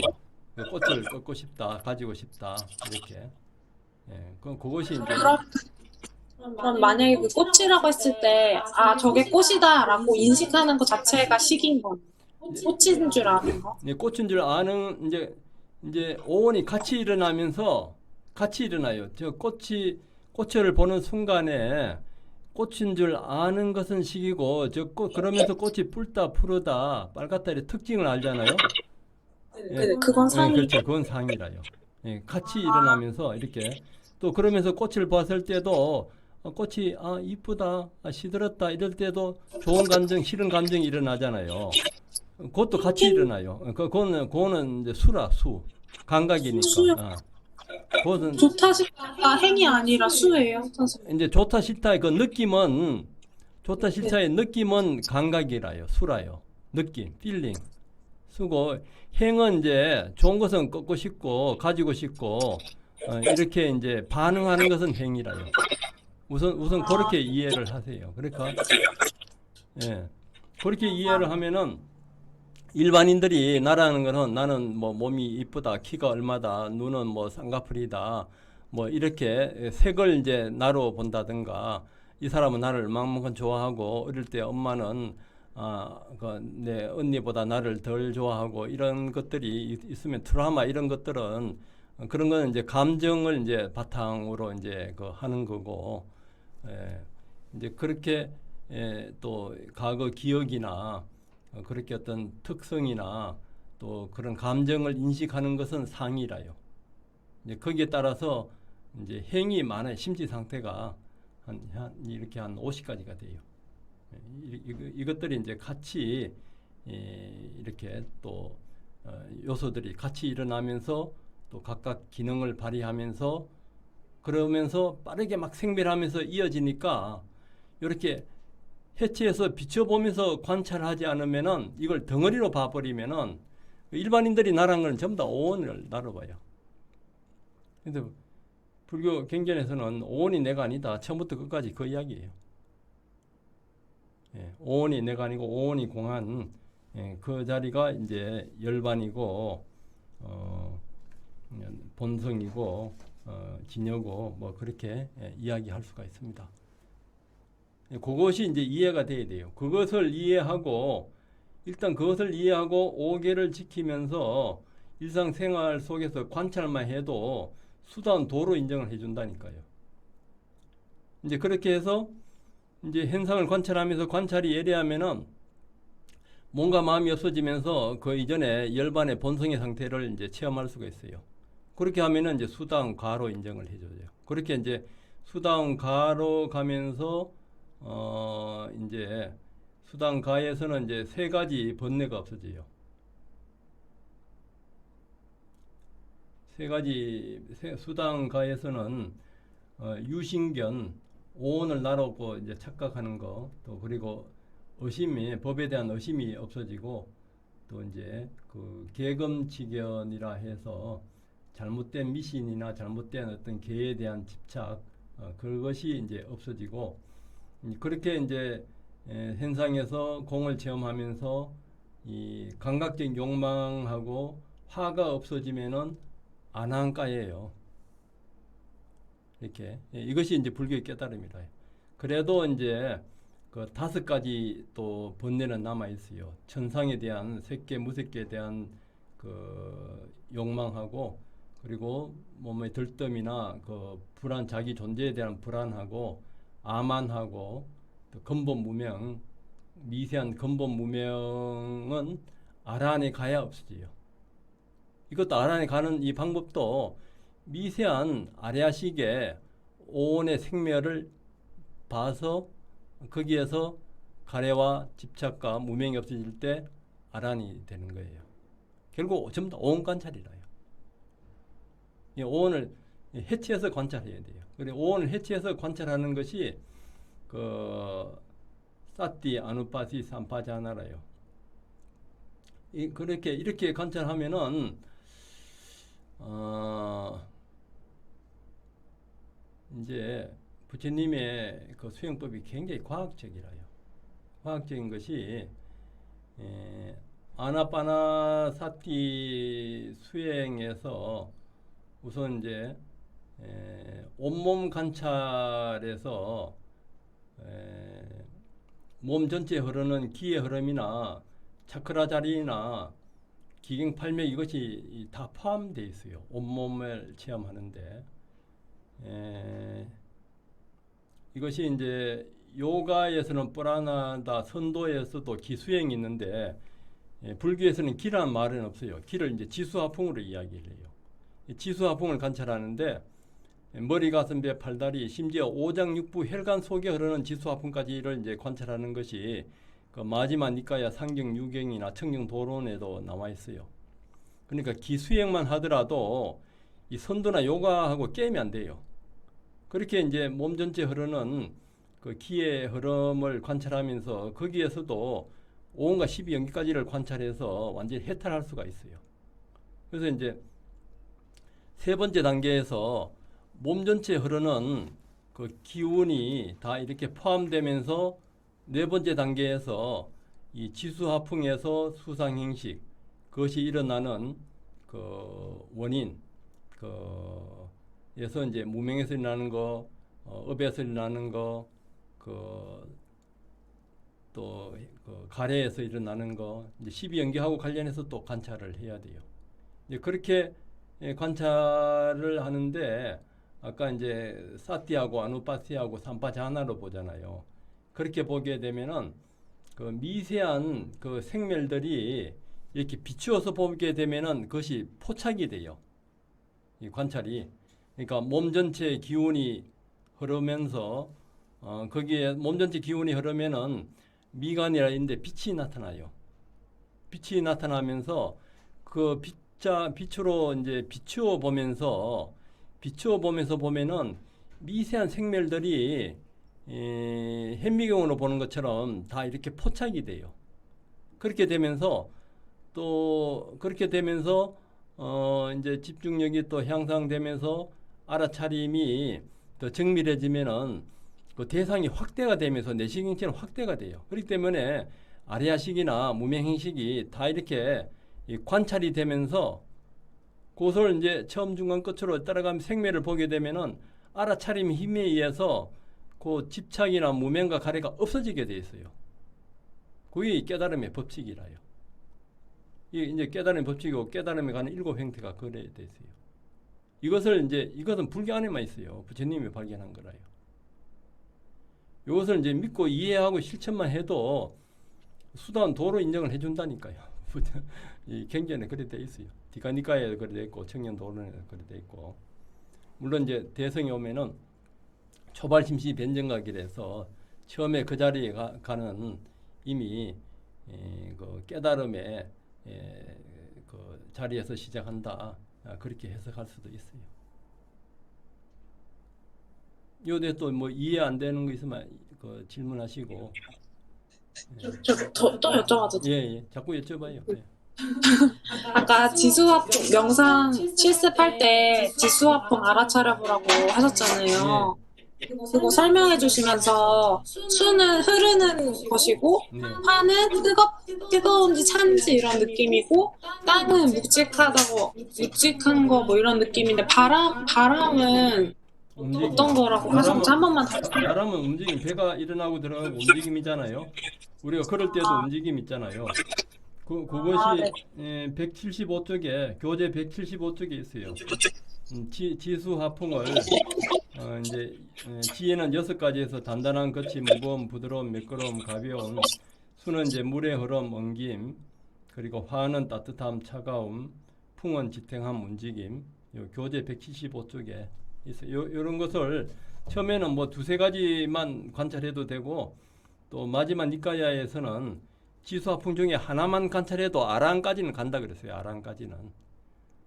꽃을 꺾고 싶다, 가지고 싶다 이렇게. 그것이 이제 그럼 만약에 그 꽃이라고 했을 때, 저게 꽃이다라고 인식하는 것 자체가 식인 거. 꽃인 줄 아는 거. 꽃인 줄 아는 이제 오온이 같이 일어나면서 같이 일어나요. 저 꽃을 보는 순간에 꽃인 줄 아는 것은 식이고, 그러면서 꽃이 뿔다, 푸르다, 빨갛다 이런 특징을 알잖아요. 그건 상이. 그렇죠. 그건 상이라요. 같이 일어나면서 이렇게 또 그러면서 꽃을 봤을 때도 꽃이 이쁘다, 시들었다 이럴 때도 좋은 감정, 싫은 감정이 일어나잖아요. 그것도 같이 일어나요. 그거는 이제 수 감각이니까. 그것은 좋다 싫다가 행이 아니라 수예요, 선생님. 이제 좋다 싫다의 그 느낌은 좋다 네. 싫다의 느낌은 감각이라요, 수라요. 느낌, 필링. 수고 행은 이제 좋은 것은 꺾고 싶고 가지고 싶고 이렇게 이제 반응하는 것은 행이라요. 우선 그렇게 이해를 하세요. 그러니까 예. 그렇게 이해를 하면은 일반인들이 나라는 거는 나는 뭐 몸이 이쁘다, 키가 얼마다, 눈은 뭐 쌍꺼풀이다, 뭐 이렇게 색을 이제 나로 본다든가 이 사람은 나를 얼마만큼 좋아하고 어릴 때 엄마는 내 언니보다 나를 덜 좋아하고 이런 것들이 있으면 트라우마 이런 것들은 그런 거는 이제 감정을 이제 바탕으로 이제 그 하는 거고 이제 그렇게 또 과거 기억이나 그렇게 어떤 특성이나 또 그런 감정을 인식하는 것은 상이라요. 이제 거기에 따라서 이제 행이 많아요. 심지 상태가 이렇게 한 50가지가 돼요. 이것들이 이제 같이 이렇게 또 요소들이 같이 일어나면서 또 각각 기능을 발휘하면서 그러면서 빠르게 막 생멸하면서 이어지니까 이렇게 해치해서 비춰보면서 관찰하지 않으면은 이걸 덩어리로 봐버리면은 일반인들이 나란 건 전부 다 오온을 나눠봐요. 근데 불교 경전에서는 오온이 내가 아니다. 처음부터 끝까지 그 이야기예요. 오온이 내가 아니고 오온이 공한 그 자리가 이제 열반이고 본성이고 진여고 뭐 그렇게 이야기할 수가 있습니다. 그것이 이제 이해가 돼야 돼요. 그것을 이해하고 일단 그것을 이해하고 오계를 지키면서 일상생활 속에서 관찰만 해도 수단 도로 인정을 해준다니까요. 이제 그렇게 해서 이제 현상을 관찰하면서 관찰이 예리하면은 몸과 마음이 없어지면서 그 이전에 열반의 본성의 상태를 이제 체험할 수가 있어요. 그렇게 하면은 이제 수다운 가로 인정을 해줘요. 그렇게 이제 수다운 가로 가면서 이제 수다운 가에서는 이제 세 가지 번뇌가 없어져요. 세 가지 수다운 가에서는 유신견 오온을 나로고 이제 착각하는 거, 또 그리고 의심이 법에 대한 의심이 없어지고 또 이제 그 계금지견이라 해서 잘못된 미신이나 잘못된 어떤 계에 대한 집착 그것이 이제 없어지고 그렇게 이제 현상에서 공을 체험하면서 이 감각적 욕망하고 화가 없어지면은 안한가예요. 이렇게 이것이 이제 불교의 깨달음이라. 그래도 이제 그 5가지 또 번뇌는 남아 있어요. 천상에 대한 색계 무색계에 대한 그 욕망하고 그리고 몸의 들뜸이나 그 불안 자기 존재에 대한 불안하고 아만하고 또 근본 무명 미세한 근본 무명은 아란에 가야 없어져요. 이것도 아란에 가는 이 방법도 미세한 아래아식의 오온의 생멸을 봐서 거기에서 가래와 집착과 무명이 없어질 때 아란이 되는 거예요. 결국 전부 다 오온 관찰이라요. 이 오온을 해치해서 관찰해야 돼요. 그리고 오온을 해치해서 관찰하는 것이 그 사띠 아누파시 삼파자나라요. 그렇게 이렇게 관찰하면은 이제 부처님의 그 수행법이 굉장히 과학적이라요. 과학적인 것이 아나파나사티 수행에서 우선 이제 온몸 관찰에서 몸 전체에 흐르는 기의 흐름이나 차크라 자리나 기경팔맥 이것이 다 포함되어 있어요. 온몸을 체험하는데 이것이 이제 요가에서는 뿌라나다 선도에서도 기수행이 있는데 불교에서는 기라는 말은 없어요. 기를 이제 지수화풍으로 이야기를 해요. 지수화풍을 관찰하는데 머리, 가슴, 배, 팔다리, 심지어 오장육부 혈관 속에 흐르는 지수화풍까지를 이제 관찰하는 것이 그 마지막 니까야 상경 유경이나 청경 도론에도 나와 있어요. 그러니까 기수행만 하더라도 이 선두나 요가하고 게임이 안 돼요. 그렇게 이제 몸 전체 흐르는 그 기의 흐름을 관찰하면서 거기에서도 5원과 12연기까지를 관찰해서 완전히 해탈할 수가 있어요. 그래서 이제 세 번째 단계에서 몸 전체에 흐르는 그 기운이 다 이렇게 포함되면서 네 번째 단계에서 이 지수화풍에서 수상행식, 그것이 일어나는 그 원인, 그에서 이제 무명에서 일어나는 거, 업에서 일어나는 거, 또 가래에서 일어나는 거, 이제 12연기하고 관련해서 또 관찰을 해야 돼요. 이제 그렇게 관찰을 하는데 아까 이제 사티하고 아누파시하고 삼파자나로 보잖아요. 그렇게 보게 되면은 그 미세한 그 생멸들이 이렇게 비추어서 보게 되면은 그것이 포착이 돼요. 이 관찰이. 그러니까 몸 전체의 기운이 흐르면서 거기에 몸 전체 기운이 흐르면은 미간이라 있는데 빛이 나타나요. 빛이 나타나면서 그 빛으로 이제 비추어 보면서 보면은 미세한 생멸들이 현미경으로 보는 것처럼 다 이렇게 포착이 돼요. 그렇게 되면서 이제 집중력이 또 향상되면서 알아차림이 더 정밀해지면은 그 대상이 확대가 되면서 내시경처럼 확대가 돼요. 그렇기 때문에 아리아식이나 무명행식이 다 이렇게 관찰이 되면서 그것을 이제 처음 중간 끝으로 따라가면 생매를 보게 되면은 알아차림 힘에 의해서 그 집착이나 무명과 가래가 없어지게 돼 있어요. 그게 깨달음의 법칙이라요. 이게 이제 깨달음의 법칙이고 깨달음에 가는 7 형태가 그래 돼 있어요. 이것은 불교 안에만 있어요. 부처님이 발견한 거라요. 이것을 이제 믿고 이해하고 실천만 해도 수단 도로 인정을 해준다니까요. 이 경전에 그래 돼 있어요. 디카니카에 그래 돼 있고 청년도론에 그래 돼 있고. 물론 이제 대성에 오면은 초발심시 변정각이라서 처음에 그 자리에 가는 이미 그 깨달음의 그 자리에서 시작한다. 그렇게 해석할 수도 있어요. 요데 또 뭐 이해 안 되는 거 있으면 그 질문하시고. 또 여쭤봐도 돼요? 예. 자꾸 여쭤봐요. 예. 아까 지수화풍 명상 실습할 때 지수화풍 알아차려보라고 하셨잖아요. 그거 설명해 주시면서 수는 흐르는 것이고 네. 화는 뜨거운지 찬지 이런 느낌이고 땅은 묵직한 거 뭐 이런 느낌인데 바람은 어떤 거라고 하셨는지 한 번만 더. 바람은 움직임, 배가 일어나고 들어가고 움직임이잖아요. 우리가 걸을 때도 움직임 있잖아요. 그것이 175쪽에 교재 175쪽에 있어요. 지수 화풍을 이제 지혜는 6가지에서 단단한 거치, 무거움, 부드러움, 매끄러움, 가벼움, 수는 이제 물의 흐름, 엉김, 그리고 화는 따뜻함, 차가움, 풍은 지탱함, 움직임. 요 교재 175쪽에 있어요. 이런 것을 처음에는 뭐 2-3가지만 관찰해도 되고 또 마지막 니까야에서는 지수화풍 중에 하나만 관찰해도 아라한까지는 간다 그랬어요. 아라한까지는.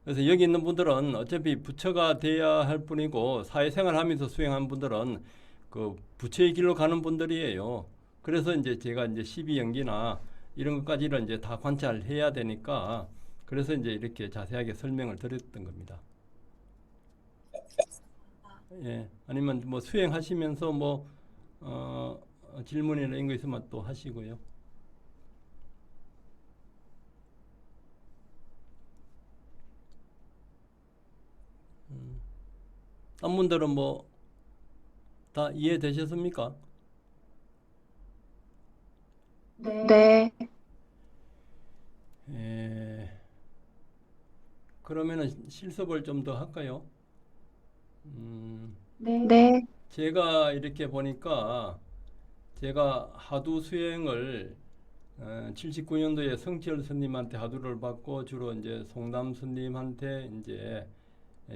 그래서 여기 있는 분들은 어차피 부처가 돼야 할 뿐이고 사회생활 하면서 수행한 분들은 그 부처의 길로 가는 분들이에요. 그래서 이제 제가 이제 12연기나 이런 것까지를 이제 다 관찰해야 되니까 그래서 이제 이렇게 자세하게 설명을 드렸던 겁니다. 예. 아니면 뭐 수행하시면서 뭐 질문이나 이런 거 있으면 또 하시고요. 딴 분들은 뭐 다 이해되셨습니까? 네. 예. 그러면은 실습을 좀 더 할까요? 네. 제가 이렇게 보니까 제가 하두 수행을 79년도에 성철 스님한테 하두를 받고 주로 이제 송담 스님한테 이제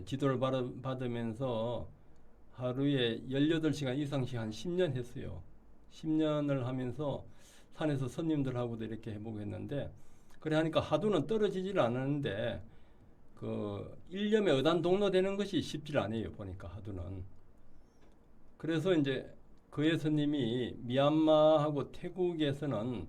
지도를 받으면서 하루에 18시간 이상씩 한 10년 했어요. 10년을 하면서 산에서 스님들하고도 이렇게 해보고 했는데 그래 하니까 하두는 떨어지질 않았는데 그 일념에 의단 동로되는 것이 쉽지 않아요. 보니까 하도는. 그래서 이제 그 예수님이 미얀마하고 태국에서는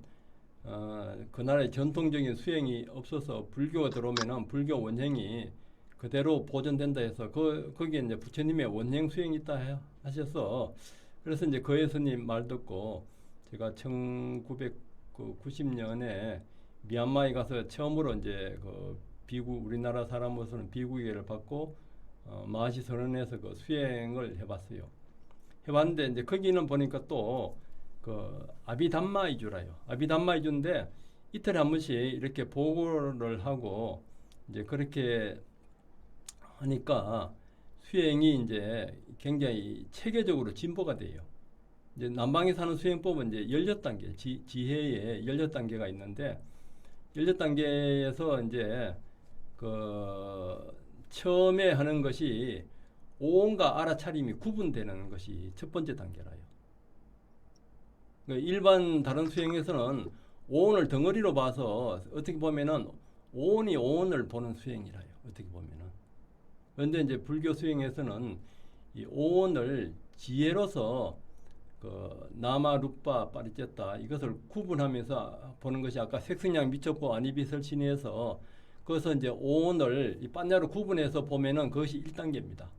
그 나라의 전통적인 수행이 없어서 불교가 들어오면은 불교 원행이 그대로 보존된다 해서 거기에 이제 부처님의 원행 수행이 있다 하셔서 그래서 이제 그 예수님 말 듣고 제가 1990년에 미얀마에 가서 처음으로 이제 그 비구 우리나라 사람으로서는 비구계를 받고 마하시 선언에서 그 수행을 해봤어요. 해봤는데 이제 거기는 보니까 또 그 아비담마이주라요. 아비담마이주인데 이틀에 한 번씩 이렇게 보고를 하고 이제 그렇게 하니까 수행이 이제 굉장히 체계적으로 진보가 돼요. 이제 남방에 사는 수행법은 이제 16단계, 지혜에 16단계가 있는데 16단계에서 이제 그 처음에 하는 것이 오온과 알아차림이 구분되는 것이 첫 번째 단계라요. 그러니까 일반 다른 수행에서는 오온을 덩어리로 봐서 어떻게 보면은 오온이 오온을 보는 수행이라요. 어떻게 보면은. 그런데 이제 불교 수행에서는 이 오온을 지혜로서 그 나마 루파 파리쨌다 이것을 구분하면서 보는 것이 아까 색승량 미쳤고 아니비설신에서 그래서 이제 오온을 이 반야로 구분해서 보면은 그것이 1단계입니다.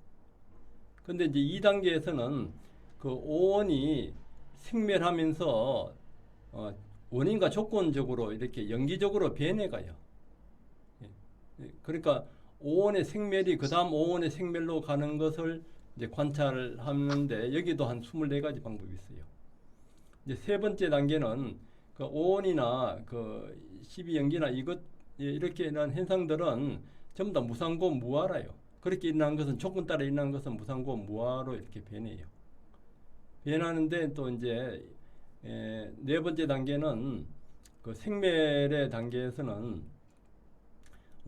근데 이제 2단계에서는 그 오온이 생멸하면서 원인과 조건적으로 이렇게 연기적으로 변해가요. 그러니까 오온의 생멸이 그 다음 오온의 생멸로 가는 것을 이제 관찰하는데 여기도 한 24가지 방법이 있어요. 이제 세 번째 단계는 그 오온이나 그 12연기나 이것 이렇게 일어난 현상들은 전부 다 무상고 무아라요. 그렇게 일어난 것은 조건 따라 일어난 것은 무상고 무아로 이렇게 변해요. 변하는데 또 이제 네 번째 단계는 그 생멸의 단계에서는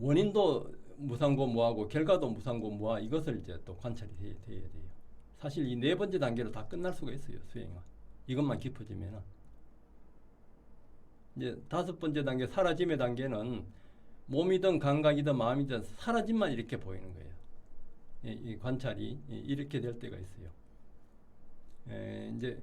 원인도 무상고 무아고 결과도 무상고 무아 이것을 이제 또 관찰이 돼야 돼요. 사실 이 네 번째 단계로 다 끝날 수가 있어요. 수행은 이것만 깊어지면은 이제 다섯 번째 단계 사라짐의 단계는 몸이든 감각이든 마음이든 사라짐만 이렇게 보이는 거예요. 이 관찰이 이렇게 될 때가 있어요. 이제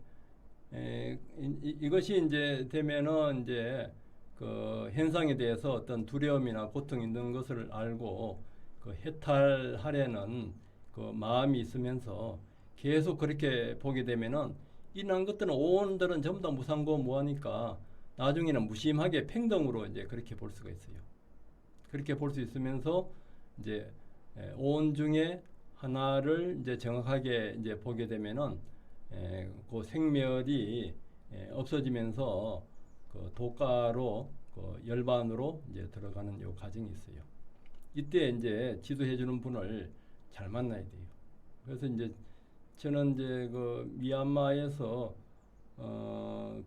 이것이 이제 되면은 이제 그 현상에 대해서 어떤 두려움이나 고통이 있는 것을 알고 그 해탈하려는 그 마음이 있으면서 계속 그렇게 보게 되면은 이런 것들은 오온들은 전부 다 무상고 무하니까 나중에는 무심하게 평등으로 이제 그렇게 볼 수가 있어요. 그렇게 볼 수 있으면서 이제 오온 중에 하나를 이제 정확하게 이제 보게 되면은 그 생멸이 없어지면서 그 도가로 그 열반으로 이제 들어가는 요 과정이 있어요. 이때 이제 지도해 주는 분을 잘 만나야 돼요. 그래서 이제 저는 이제 그 미얀마에서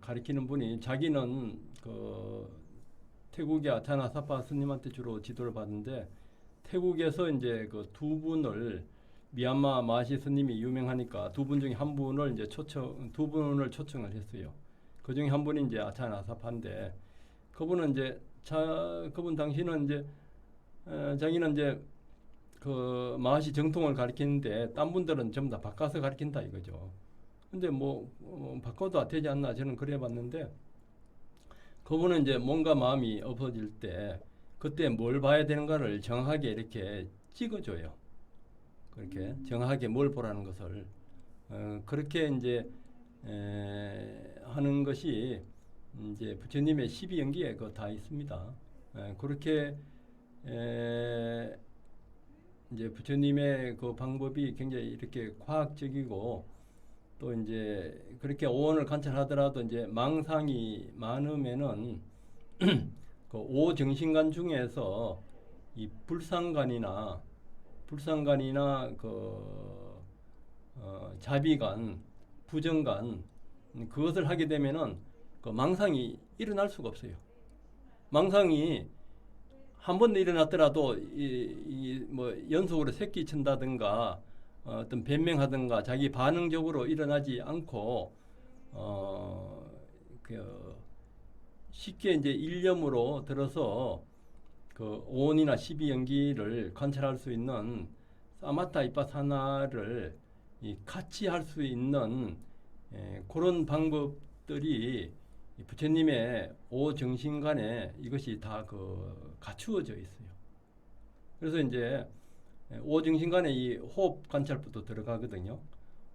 가르치는 분이 자기는 그 태국의 아차나사파 스님한테 주로 지도를 받는데 태국에서 이제 그 두 분을 미얀마 마시 스님이 유명하니까 두 분 중에 한 분을 이제 두 분을 초청을 했어요. 그 중에 한 분이 이제 아차나사파인데 그분은 이제 그분 당시는 이제 자기는 이제 그 마하시 정통을 가르치는데 딴 분들은 전부 다 바꿔서 가르친다 이거죠. 근데 뭐 바꿔도 되지 않나 저는 그래 봤는데 그분은 이제 몸과 마음이 없어질 때 그때 뭘 봐야 되는가를 정확하게 이렇게 찍어줘요. 그렇게 정확하게 뭘 보라는 것을 그렇게 이제 하는 것이 이제 부처님의 12연기에 그 다 있습니다. 그렇게 이제 부처님의 그 방법이 굉장히 이렇게 과학적이고 또 이제 그렇게 오온을 관찰하더라도 이제 망상이 많으면은 그 오정신관 중에서 이 불상관이나 그 자비관, 부정관 그것을 하게 되면은 그 망상이 일어날 수가 없어요. 망상이 한 번 일어났더라도 뭐 연속으로 새끼 친다든가 어떤 변명하든가 자기 반응적으로 일어나지 않고 그 쉽게 이제 일념으로 들어서 그 오온이나 12연기를 관찰할 수 있는 사마타 이빠사나를 같이 할 수 있는 그런 방법들이 이 부처님의 오정신간에 이것이 다 갖추어져 있어요. 그래서 이제 오정신간에 이 호흡 관찰부터 들어가거든요.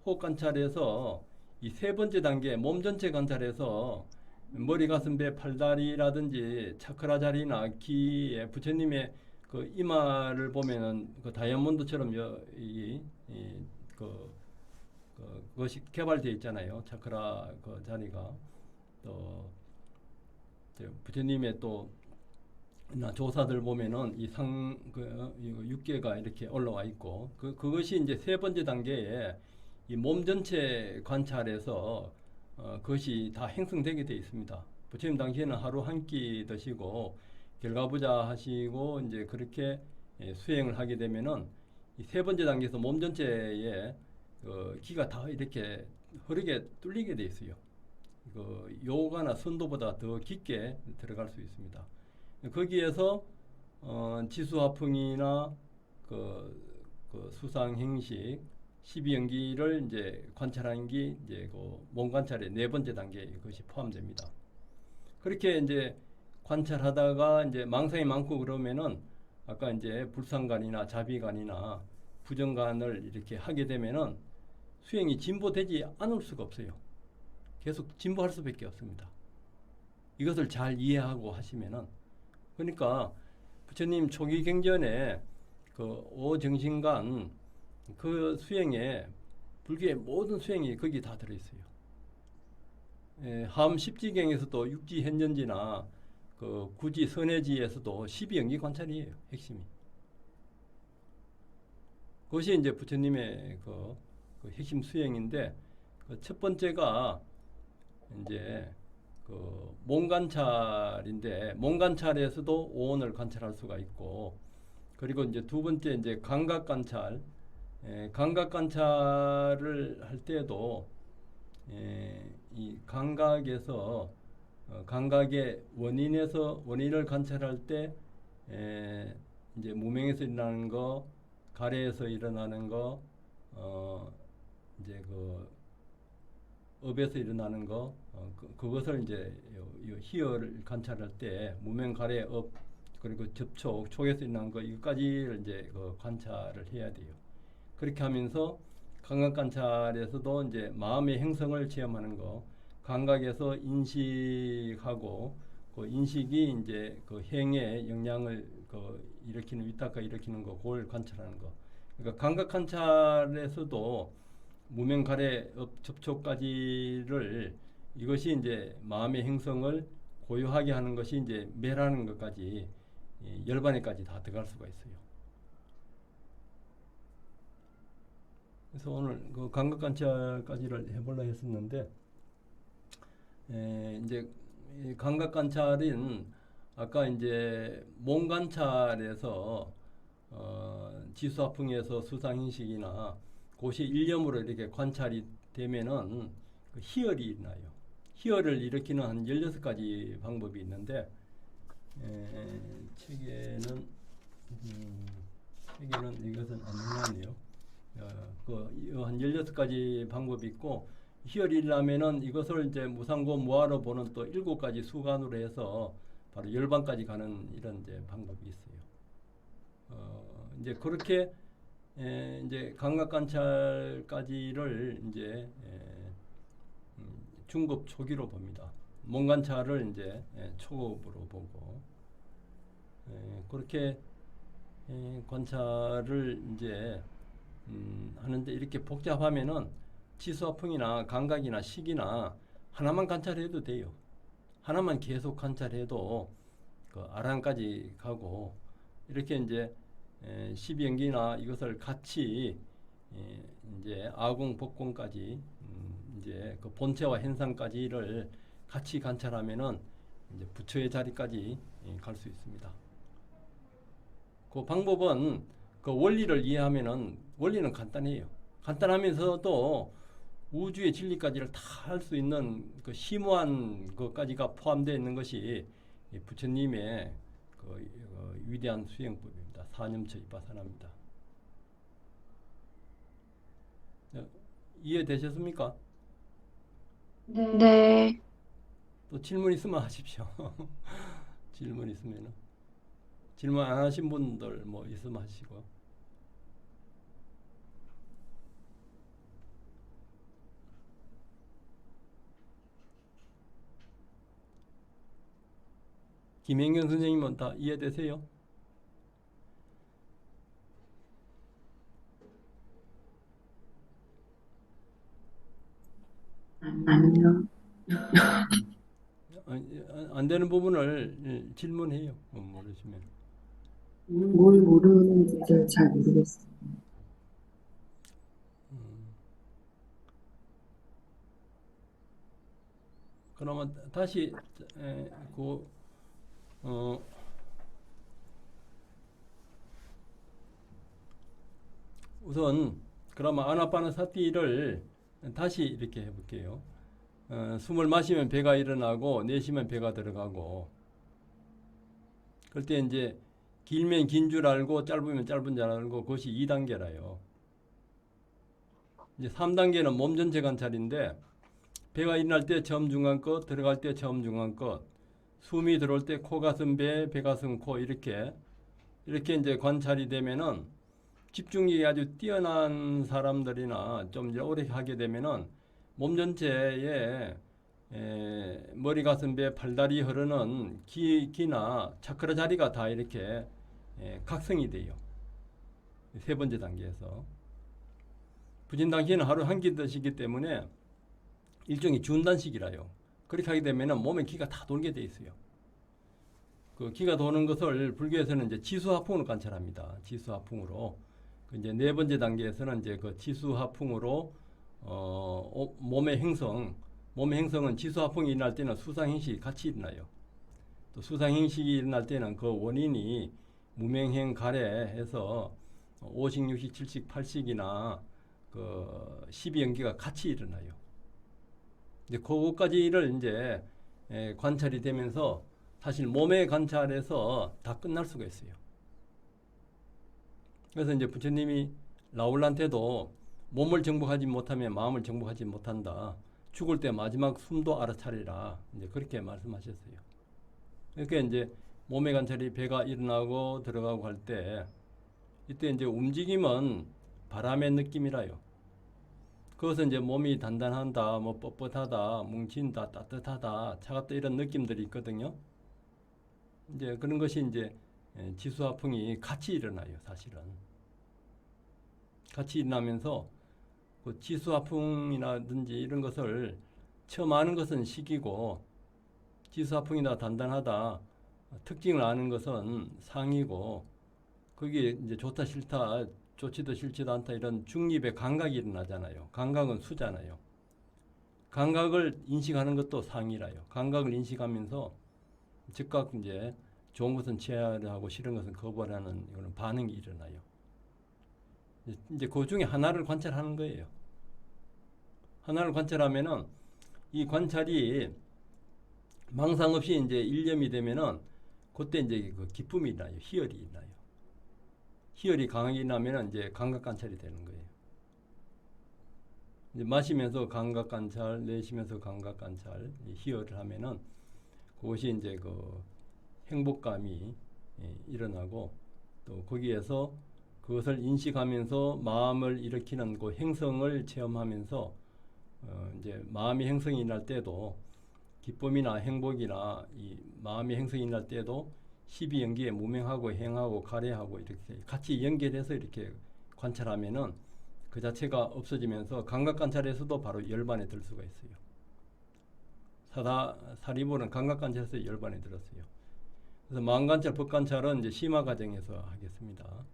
호흡 관찰에서 이 세 번째 단계 몸 전체 관찰에서 머리, 가슴, 배, 팔다리라든지 차크라 자리나 귀에 부처님의 그 이마를 보면은 그 다이아몬드처럼 그것이 개발되어 있잖아요. 차크라 그 자리가 또 부처님의 또 조사들 보면은 이 육계가 이렇게 올라와 있고 그것이 이제 세 번째 단계에 이 몸 전체 관찰에서 그것이 다 형성되게 되어 있습니다. 부처님 당시에는 하루 한 끼 드시고 결과부자 하시고 이제 그렇게 수행을 하게 되면은 이 세 번째 단계에서 몸 전체에 기가 다 이렇게 흐르게 뚫리게 되어 있어요. 요가나 선도보다 더 깊게 들어갈 수 있습니다. 거기에서 지수화풍이나 수상행식, 12연기를 이제 관찰하는 게 이제 몸 관찰의 네 번째 단계에 그것이 포함됩니다. 그렇게 이제 관찰하다가 이제 망상이 많고 그러면은 아까 이제 불상관이나 자비관이나 부정관을 이렇게 하게 되면은 수행이 진보되지 않을 수가 없어요. 계속 진보할 수밖에 없습니다. 이것을 잘 이해하고 하시면은 그러니까 부처님 초기 경전에 오정신관 그 수행에 불교의 모든 수행이 거기 다 들어있어요. 하음 십지경에서도 육지현전지나 구지 선해지에서도 12연기 관찰이에요. 핵심이. 그것이 이제 부처님의 그 핵심 수행인데 첫 번째가 이제 몸 관찰인데 몸 관찰에서도 오온을 관찰할 수가 있고 그리고 이제 두 번째 이제 감각 관찰 감각 관찰을 할 때도 이 감각에서 감각의 원인을 관찰할 때 이제 무명에서 일어나는 거, 가래에서 일어나는 거, 이제 업에서 일어나는 거, 그것을 이제 희열을 관찰할 때 무명, 가래, 업 그리고 접촉, 촉에서 일어나는 거 이것까지를 이제 관찰을 해야 돼요. 그렇게 하면서 감각 관찰에서도 이제 마음의 형성을 체험하는 거, 감각에서 인식하고 그 인식이 이제 행에 영향을 일으키는 위탁과 일으키는 거, 그걸 관찰하는 거. 그러니까 감각 관찰에서도 무명, 가래, 업, 접촉까지를 이것이 이제 마음의 형성을 고요하게 하는 것이 이제 매라는 것까지 열반에까지 다 들어갈 수가 있어요. 그래서 오늘 감각 관찰까지를 해보려 했었는데 이제 감각 관찰은 아까 이제 몸 관찰에서 지수화풍에서 수상인식이나 그것이 일념으로 이렇게 관찰이 되면은 희열이 일어나요. 희열을 일으키는 한 16가지 방법이 있는데 책에는 이것은 안 나왔네요. 한 16가지 방법이 있고 희열이 일어나면은 이것을 이제 무상고 무아로 보는 또 7가지 수관으로 해서 바로 열반까지 가는 이런 이제 방법이 있어요. 이제 그렇게 이제 감각 관찰까지를 이제 중급 초기로 봅니다. 몸 관찰을 이제 초급으로 보고 그렇게 관찰을 이제 하는데 이렇게 복잡하면은 지수화풍이나 감각이나 식이나 하나만 관찰해도 돼요. 하나만 계속 관찰해도 아란까지 가고 이렇게 이제 12연기나 이것을 같이 이제 아공, 복공까지 이제 본체와 현상까지를 같이 관찰하면은 이제 부처의 자리까지 갈 수 있습니다. 그 방법은 그 원리를 이해하면은 원리는 간단해요. 간단하면서도 우주의 진리까지를 다 할 수 있는 그 심오한 것까지가 포함되어 있는 것이 부처님의 위대한 수행법입니다. 사념처 이빠사나입니다. 이해되셨습니까? 네. 또 질문 있으면 하십시오. 질문 있으면 질문 안 하신 분들 뭐 있으면 하시고. 김행경 선생님은 다 이해되세요? 아니요. 안 되는 부분을 질문해요. 모르시면. 뭘 모르는지를 잘 모르겠어요. 그러면 다시 우선 그러면 아나파나사티를 다시 이렇게 해볼게요. 숨을 마시면 배가 일어나고 내쉬면 배가 들어가고, 그럴 때 이제 길면 긴 줄 알고 짧으면 짧은 줄 알고, 그것이 2단계라요. 이제 3단계는 몸 전체 관찰인데, 배가 일어날 때 처음 중간 것, 들어갈 때 처음 중간 것, 숨이 들어올 때 코, 가슴, 배 가슴, 코 이렇게 이제 관찰이 되면은, 집중력이 아주 뛰어난 사람들이나 좀 이제 오래 하게 되면은 몸 전체에 머리, 가슴, 배, 팔다리 흐르는 기나 차크라 자리가 다 이렇게 각성이 돼요. 세 번째 단계에서. 부진 단계는 하루 한 끼 드시기 때문에 일종의 준단식이라요. 그렇게 하게 되면은 몸에 기가 다 돌게 돼 있어요. 그 기가 도는 것을 불교에서는 이제 지수하풍으로 관찰합니다. 지수하풍으로. 이제 네 번째 단계에서는 이제 그 지수하풍으로 몸의 행성은 지수하풍이 일어날 때는 수상행식이 같이 일어나요. 또 수상행식이 일어날 때는 그 원인이 무명행 가래해서 5식, 6식, 7식, 8식이나 그 12연기가 같이 일어나요. 이제 그것까지를 이제 관찰이 되면서 사실 몸의 관찰에서 다 끝날 수가 있어요. 그래서 이제 부처님이 라울란테도 몸을 정복하지 못하면 마음을 정복하지 못한다. 죽을 때 마지막 숨도 알아차리라. 이제 그렇게 말씀하셨어요. 그러니까 이제 몸의 관찰이 배가 일어나고 들어가고 할 때, 이때 이제 움직임은 바람의 느낌이라요. 그것은 이제 몸이 단단하다, 뭐 뻣뻣하다, 뭉친다, 따뜻하다, 차갑다 이런 느낌들이 있거든요. 이제 그런 것이 이제 지수화풍이 같이 일어나요, 사실은. 같이 일어나면서 그 지수화풍이라든지 이런 것을 처음 아는 것은 식이고, 지수화풍이나 단단하다 특징을 아는 것은 상이고, 거기에 이제 좋다 싫다, 좋지도 싫지도 않다 이런 중립의 감각이 일어나잖아요. 감각은 수잖아요. 감각을 인식하는 것도 상이라요. 감각을 인식하면서 즉각 이제 좋은 것은 취하하고 싫은 것은 거부하는 이런 반응이 일어나요. 이제 그 중에 하나를 관찰하는 거예요. 하나를 관찰하면은 이 관찰이 망상 없이 이제 일념이 되면은 그때 이제 그 기쁨이 일어나요. 희열이 일어나요. 희열이 강하게 일어나면은 이제 감각 관찰이 되는 거예요. 이제 마시면서 감각 관찰, 내쉬면서 감각 관찰, 희열을 하면은 그것이 이제 그 행복감이 일어나고, 또 거기에서 그것을 인식하면서 마음을 일으키는 그 행성을 체험하면서 이제 마음의 행성이 일어날 때도 기쁨이나 행복이나 이 마음의 행성이 일어날 때도 12연기에 무명하고 행하고 가래하고 이렇게 같이 연결해서 이렇게 관찰하면은 그 자체가 없어지면서 감각 관찰에서도 바로 열반에 들 수가 있어요. 사리부는 감각 관찰에서 열반에 들었어요. 그래서 마음관찰, 법관찰은 이제 심화 과정에서 하겠습니다.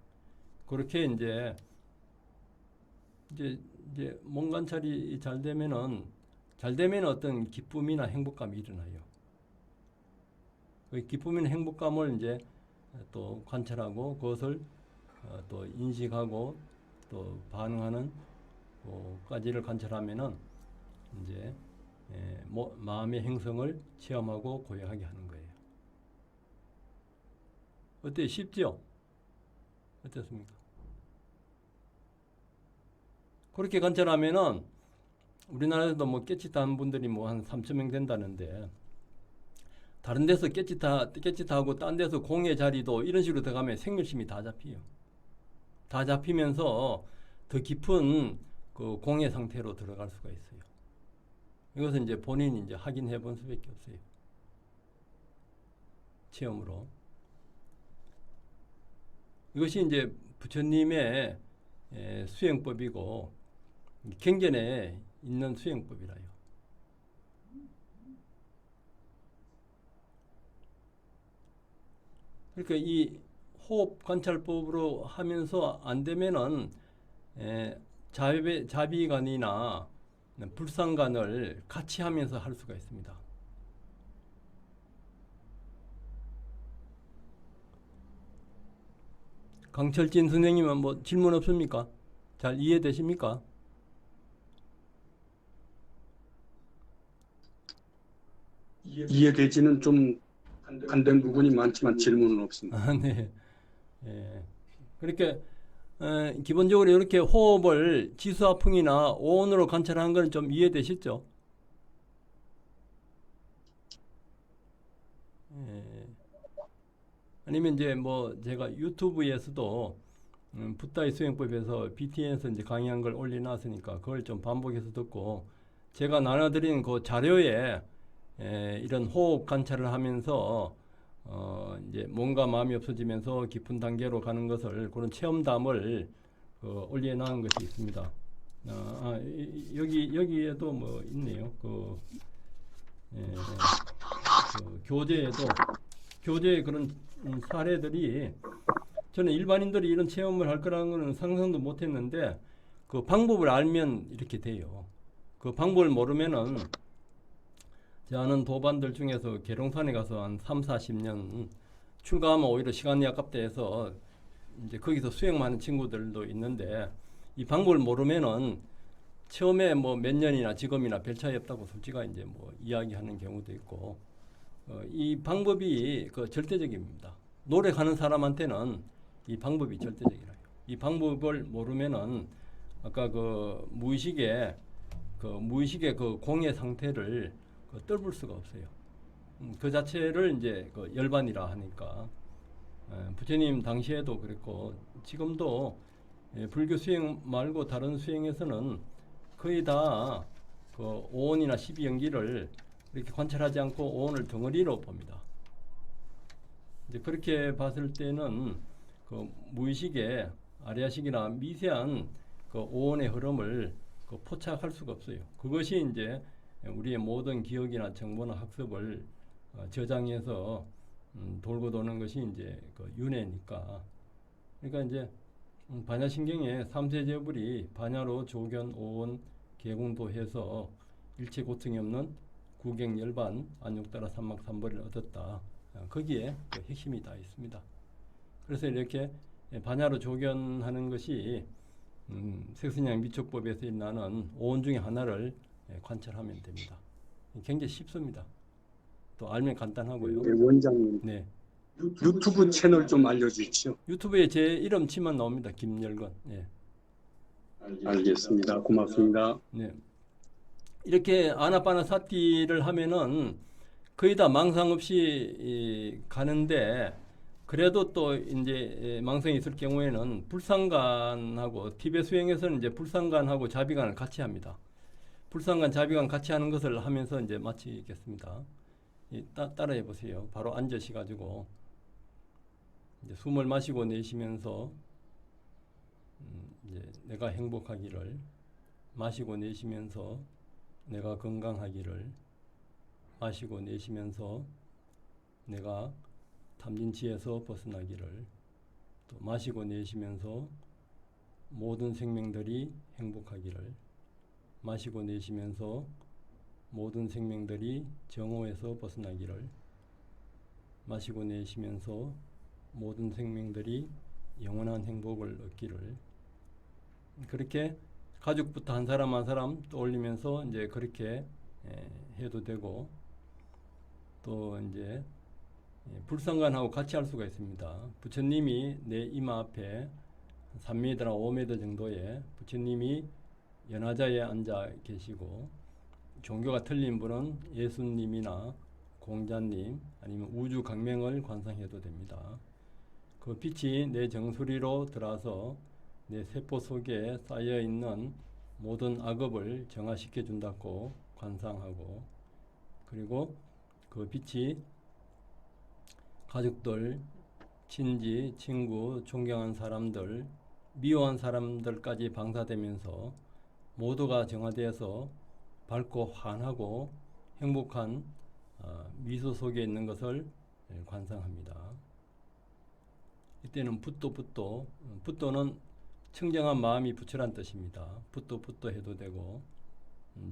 그렇게 이제 몸 관찰이 잘 되면은 어떤 기쁨이나 행복감이 일어나요. 그 기쁨이나 행복감을 이제 또 관찰하고 그것을 또 인식하고 또 반응하는 까지를 관찰하면은 이제 마음의 행성을 체험하고 고요하게 하는 거예요. 어때? 쉽죠? 어떻습니까? 그렇게 관찰하면은 우리나라에서도 뭐 깨끗한 분들이 뭐 한 3,000명 된다는데, 다른 데서 깨끗하고 딴 데서 공의 자리도 이런 식으로 들어가면 생멸심이 다 잡혀요. 다 잡히면서 더 깊은 그 공의 상태로 들어갈 수가 있어요. 이것은 이제 본인이 이제 확인해 본 수밖에 없어요. 체험으로. 이것이 이제 부처님의 수행법이고 경전에 있는 수행법이라요. 그러니까 이 호흡 관찰법으로 하면서 안 되면은 자비관이나 불상관을 같이 하면서 할 수가 있습니다. 강철진 선생님은 뭐 질문 없습니까? 잘 이해되십니까? 이해되지는 좀 안 된 부분이 많지만 질문은 없습니다. 아, 네. 예. 그렇게 기본적으로 이렇게 호흡을 지수화풍이나 오온으로 관찰하는 건 좀 이해되시죠? 예. 아니면 이제 뭐 제가 유튜브에서도 붓다의 수행법에서 BTN에서 이제 강의한 걸 올려놨으니까 그걸 좀 반복해서 듣고, 제가 나눠드린 그 자료에 이런 호흡 관찰을 하면서 이제 몸과 마음이 없어지면서 깊은 단계로 가는 것을, 그런 체험담을 올려놓은 것이 있습니다. 여기에도 뭐 있네요. 교재에 그런 사례들이, 저는 일반인들이 이런 체험을 할 거라는 것은 상상도 못했는데 그 방법을 알면 이렇게 돼요. 그 방법을 모르면은, 제 아는 도반들 중에서 계룡산에 가서 한 3, 40년 출가하면 오히려 시간이 아깝다 해서 이제 거기서 수행하는 친구들도 있는데, 이 방법을 모르면은 처음에 뭐 몇 년이나 지금이나 별 차이 없다고 솔직히 이제 뭐 이야기하는 경우도 있고, 이 방법이 그 절대적입니다. 노력하는 사람한테는 이 방법이 절대적이라요. 이 방법을 모르면은 아까 그 무의식의 그 공의 상태를 뚫을 수가 없어요. 그 자체를 이제 그 열반이라 하니까, 부처님 당시에도 그랬고 지금도 불교 수행 말고 다른 수행에서는 거의 다 그 오온이나 12연기를 이렇게 관찰하지 않고 오온을 덩어리로 봅니다. 이제 그렇게 봤을 때는 그 무의식의 아리아식이나 미세한 그 오온의 흐름을 포착할 수가 없어요. 그것이 이제 우리의 모든 기억이나 정보나 학습을 저장해서 돌고 도는 것이 이제 그 윤회니까. 그러니까 이제 반야신경에 삼세제불이 반야로 조견, 오온, 개공도 해서 일체 고통이 없는 구경열반, 안육따라 삼막삼벌을 얻었다. 거기에 그 핵심이 다 있습니다. 그래서 이렇게 반야로 조견하는 것이 색선양 미촉법에서 일어나는 오온 중에 하나를 관찰하면 됩니다. 굉장히 쉽습니다. 또 알면 간단하고요. 네, 원장님. 네. 유튜브 채널 좀 알려주십시오. 유튜브에 제 이름 치면 나옵니다. 김열건. 네. 알겠습니다. 고맙습니다. 네. 이렇게 아나파나사티를 하면은 거의 다 망상 없이 가는데, 그래도 또 이제 망상이 있을 경우에는 불상관하고, 티베 수행에서는 이제 불상관하고 자비관을 같이 합니다. 불상관, 자비관 같이 하는 것을 하면서 이제 마치겠습니다. 따라해 보세요. 바로 앉으셔가지고 이제 숨을 마시고 내쉬면서 이제 내가 행복하기를, 마시고 내쉬면서 내가 건강하기를, 마시고 내쉬면서 내가 탐진치에서 벗어나기를, 또 마시고 내쉬면서 모든 생명들이 행복하기를, 마시고 내쉬면서 모든 생명들이 정오에서 벗어나기를, 마시고 내쉬면서 모든 생명들이 영원한 행복을 얻기를. 그렇게 가족부터 한 사람 한 사람 떠올리면서 이제 그렇게 해도 되고, 또 이제 불상관하고 같이 할 수가 있습니다. 부처님이 내 이마 앞에 3m나 5m 정도의 부처님이 연화자에 앉아 계시고, 종교가 틀린 분은 예수님이나 공자님 아니면 우주 강명을 관상해도 됩니다. 그 빛이 내 정수리로 들어와서 내 세포 속에 쌓여 있는 모든 악업을 정화시켜 준다고 관상하고, 그리고 그 빛이 가족들, 친지, 친구, 존경한 사람들, 미워한 사람들까지 방사되면서 모두가 정화되어서 밝고 환하고 행복한 미소 속에 있는 것을 관상합니다. 이때는 붓도는 청정한 마음이 부처란 뜻입니다. 붓도 해도 되고,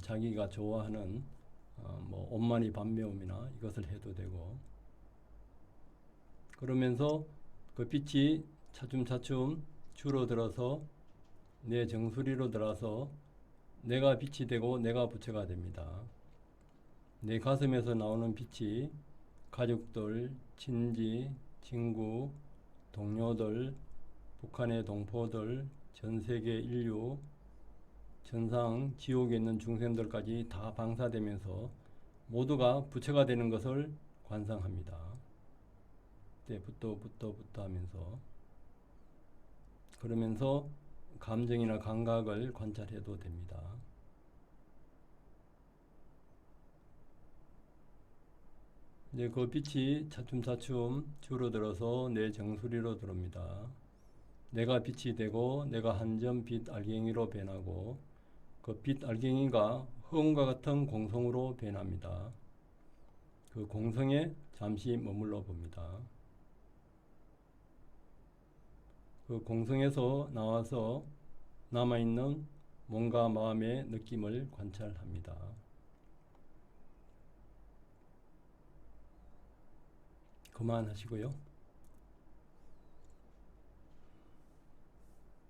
자기가 좋아하는 뭐 온만이 반매움이나 이것을 해도 되고, 그러면서 그 빛이 차츰차츰 줄어들어서 내 정수리로 들어서 내가 빛이 되고 내가 부처가 됩니다. 내 가슴에서 나오는 빛이 가족들, 친지, 친구, 동료들, 북한의 동포들, 전 세계 인류, 전상, 지옥에 있는 중생들까지 다 방사되면서 모두가 부처가 되는 것을 관상합니다. 네, 붓도 하면서, 그러면서 감정이나 감각을 관찰해도 됩니다. 이제 그 빛이 차츰차츰 줄어들어서 내 정수리로 들어옵니다. 내가 빛이 되고 내가 한 점 빛 알갱이로 변하고, 그 빛 알갱이가 허공과 같은 공성으로 변합니다. 그 공성에 잠시 머물러 봅니다. 그 공성에서 나와서 남아있는 몸과 마음의 느낌을 관찰합니다. 그만하시고요.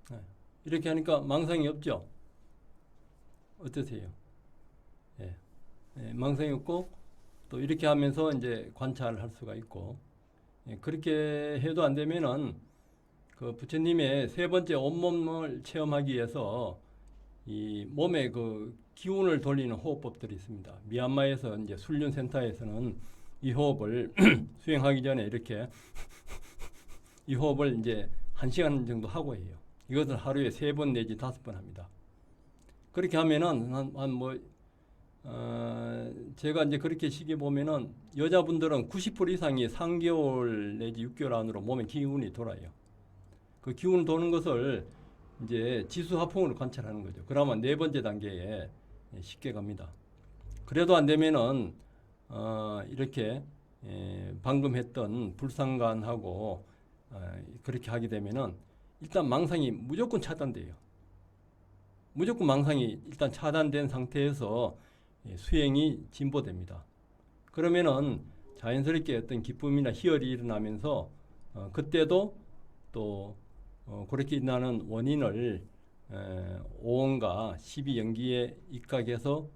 네. 이렇게 하니까 망상이 없죠? 어떠세요? 예. 예, 망상이 없고, 또 이렇게 하면서 이제 관찰을 할 수가 있고, 예, 그렇게 해도 안 되면은 그 부처님의 세 번째 온몸을 체험하기 위해서 이 몸에 그 기운을 돌리는 호흡법들이 있습니다. 미얀마에서 이제 훈련센터에서는 이 호흡을 수행하기 전에 이렇게 이 호흡을 이제 1시간 정도 하고 해요. 이것을 하루에 3번 내지 5번 합니다. 그렇게 하면은 제가 이제 그렇게 시계 보면은 여자분들은 90% 이상이 3개월 내지 6개월 안으로 몸에 기운이 돌아요. 그 기운 도는 것을 이제 지수 화풍으로 관찰하는 거죠. 그러면 4번째 단계에 쉽게 갑니다. 그래도 안 되면은 이렇게 방금 했던 불상관하고 그렇게 하게 되면은 일단 망상이 무조건 차단돼요. 무조건 망상이 일단 차단된 상태에서 수행이 진보됩니다. 그러면은 자연스럽게 어떤 기쁨이나 희열이 일어나면서 그때도 또 그렇게 일어나는 원인을 오온과 12연기에 입각해서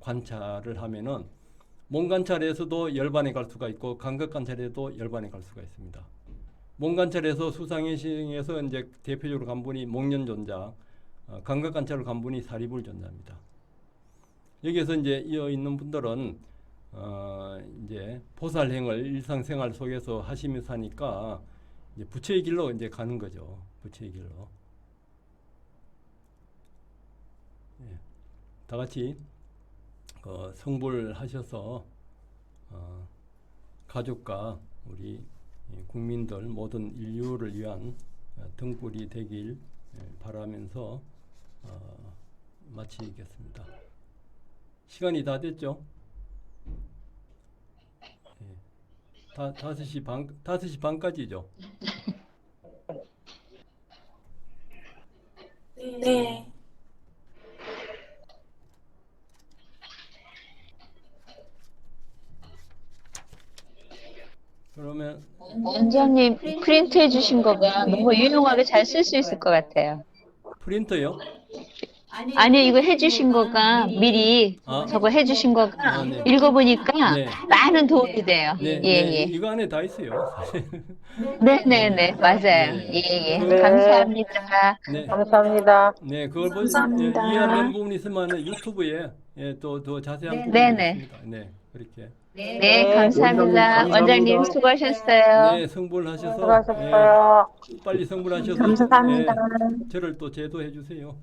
관찰을 하면은 몸 관찰에서도 열반에 갈 수가 있고 감각 관찰에도 열반에 갈 수가 있습니다. 몸 관찰에서 수상행시에서 이제 대표적으로 간 분이 목련존자, 감각 관찰을 간 분이 사리불존자입니다. 여기에서 이제 이어 있는 분들은 이제 보살행을 일상생활 속에서 하시면서 하니까 이제 부처의 길로 이제 가는 거죠. 부처의 길로. 예. 다 같이 성불하셔서 가족과 우리 국민들 모든 인류를 위한 등불이 되길 바라면서 마치겠습니다. 시간이 다 됐죠? 예. 5시 반까지죠? 네. 그러면 원장님 프린트해 주신 거가 너무 유용하게 잘 쓸 수 있을 것 같아요. 프린터요? 아니, 이거 해주신 거가 미리 아, 저거 해주신 거가 아, 네. 읽어보니까 네. 많은 도움이 돼요. 네, 예, 네, 예. 이거 안에 다 있어요. 사실. 네네네, 맞아요. 네. 예, 예. 네. 감사합니다. 네, 감사합니다. 네, 그걸 감사합니다. 이해 안 되는 부분이 있으면 유튜브에 또 더 자세한 부분이 네네. 있습니다. 네, 그렇게. 네, 감사합니다. 원장님, 원장님 감사합니다. 수고하셨어요. 네, 성불하셔서 수고하셨어요. 빨리 성불하셔서 감사합니다. 저를 또 제도해 주세요.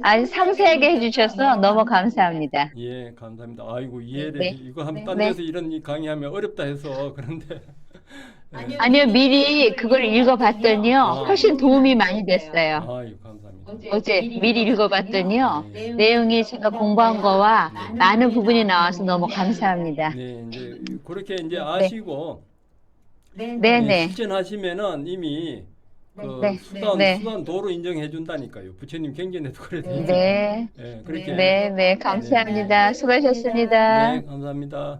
아주 상세하게 해주셔서 너무 감사합니다. 예, 감사합니다. 아이고 이해를 네. 이거 한번 딴 네. 데서 이런 강의하면 어렵다 해서 그런데 아니요, 미리 그걸 읽어봤더니요, 훨씬 도움이 많이 됐어요. 아이고 감사합니다. 어제 미리 읽어봤더니요, 네. 내용이 제가 공부한 거와 많은 부분이 나와서 너무 감사합니다. 네, 이제 그렇게 이제 아시고 네네. 실천하시면은 이미 그 네. 수단 네. 수단 도로 인정해 준다니까요. 부처님 경전에도 그래서 네. 예, 그렇게 네, 네, 감사합니다. 수고하셨습니다. 네, 감사합니다.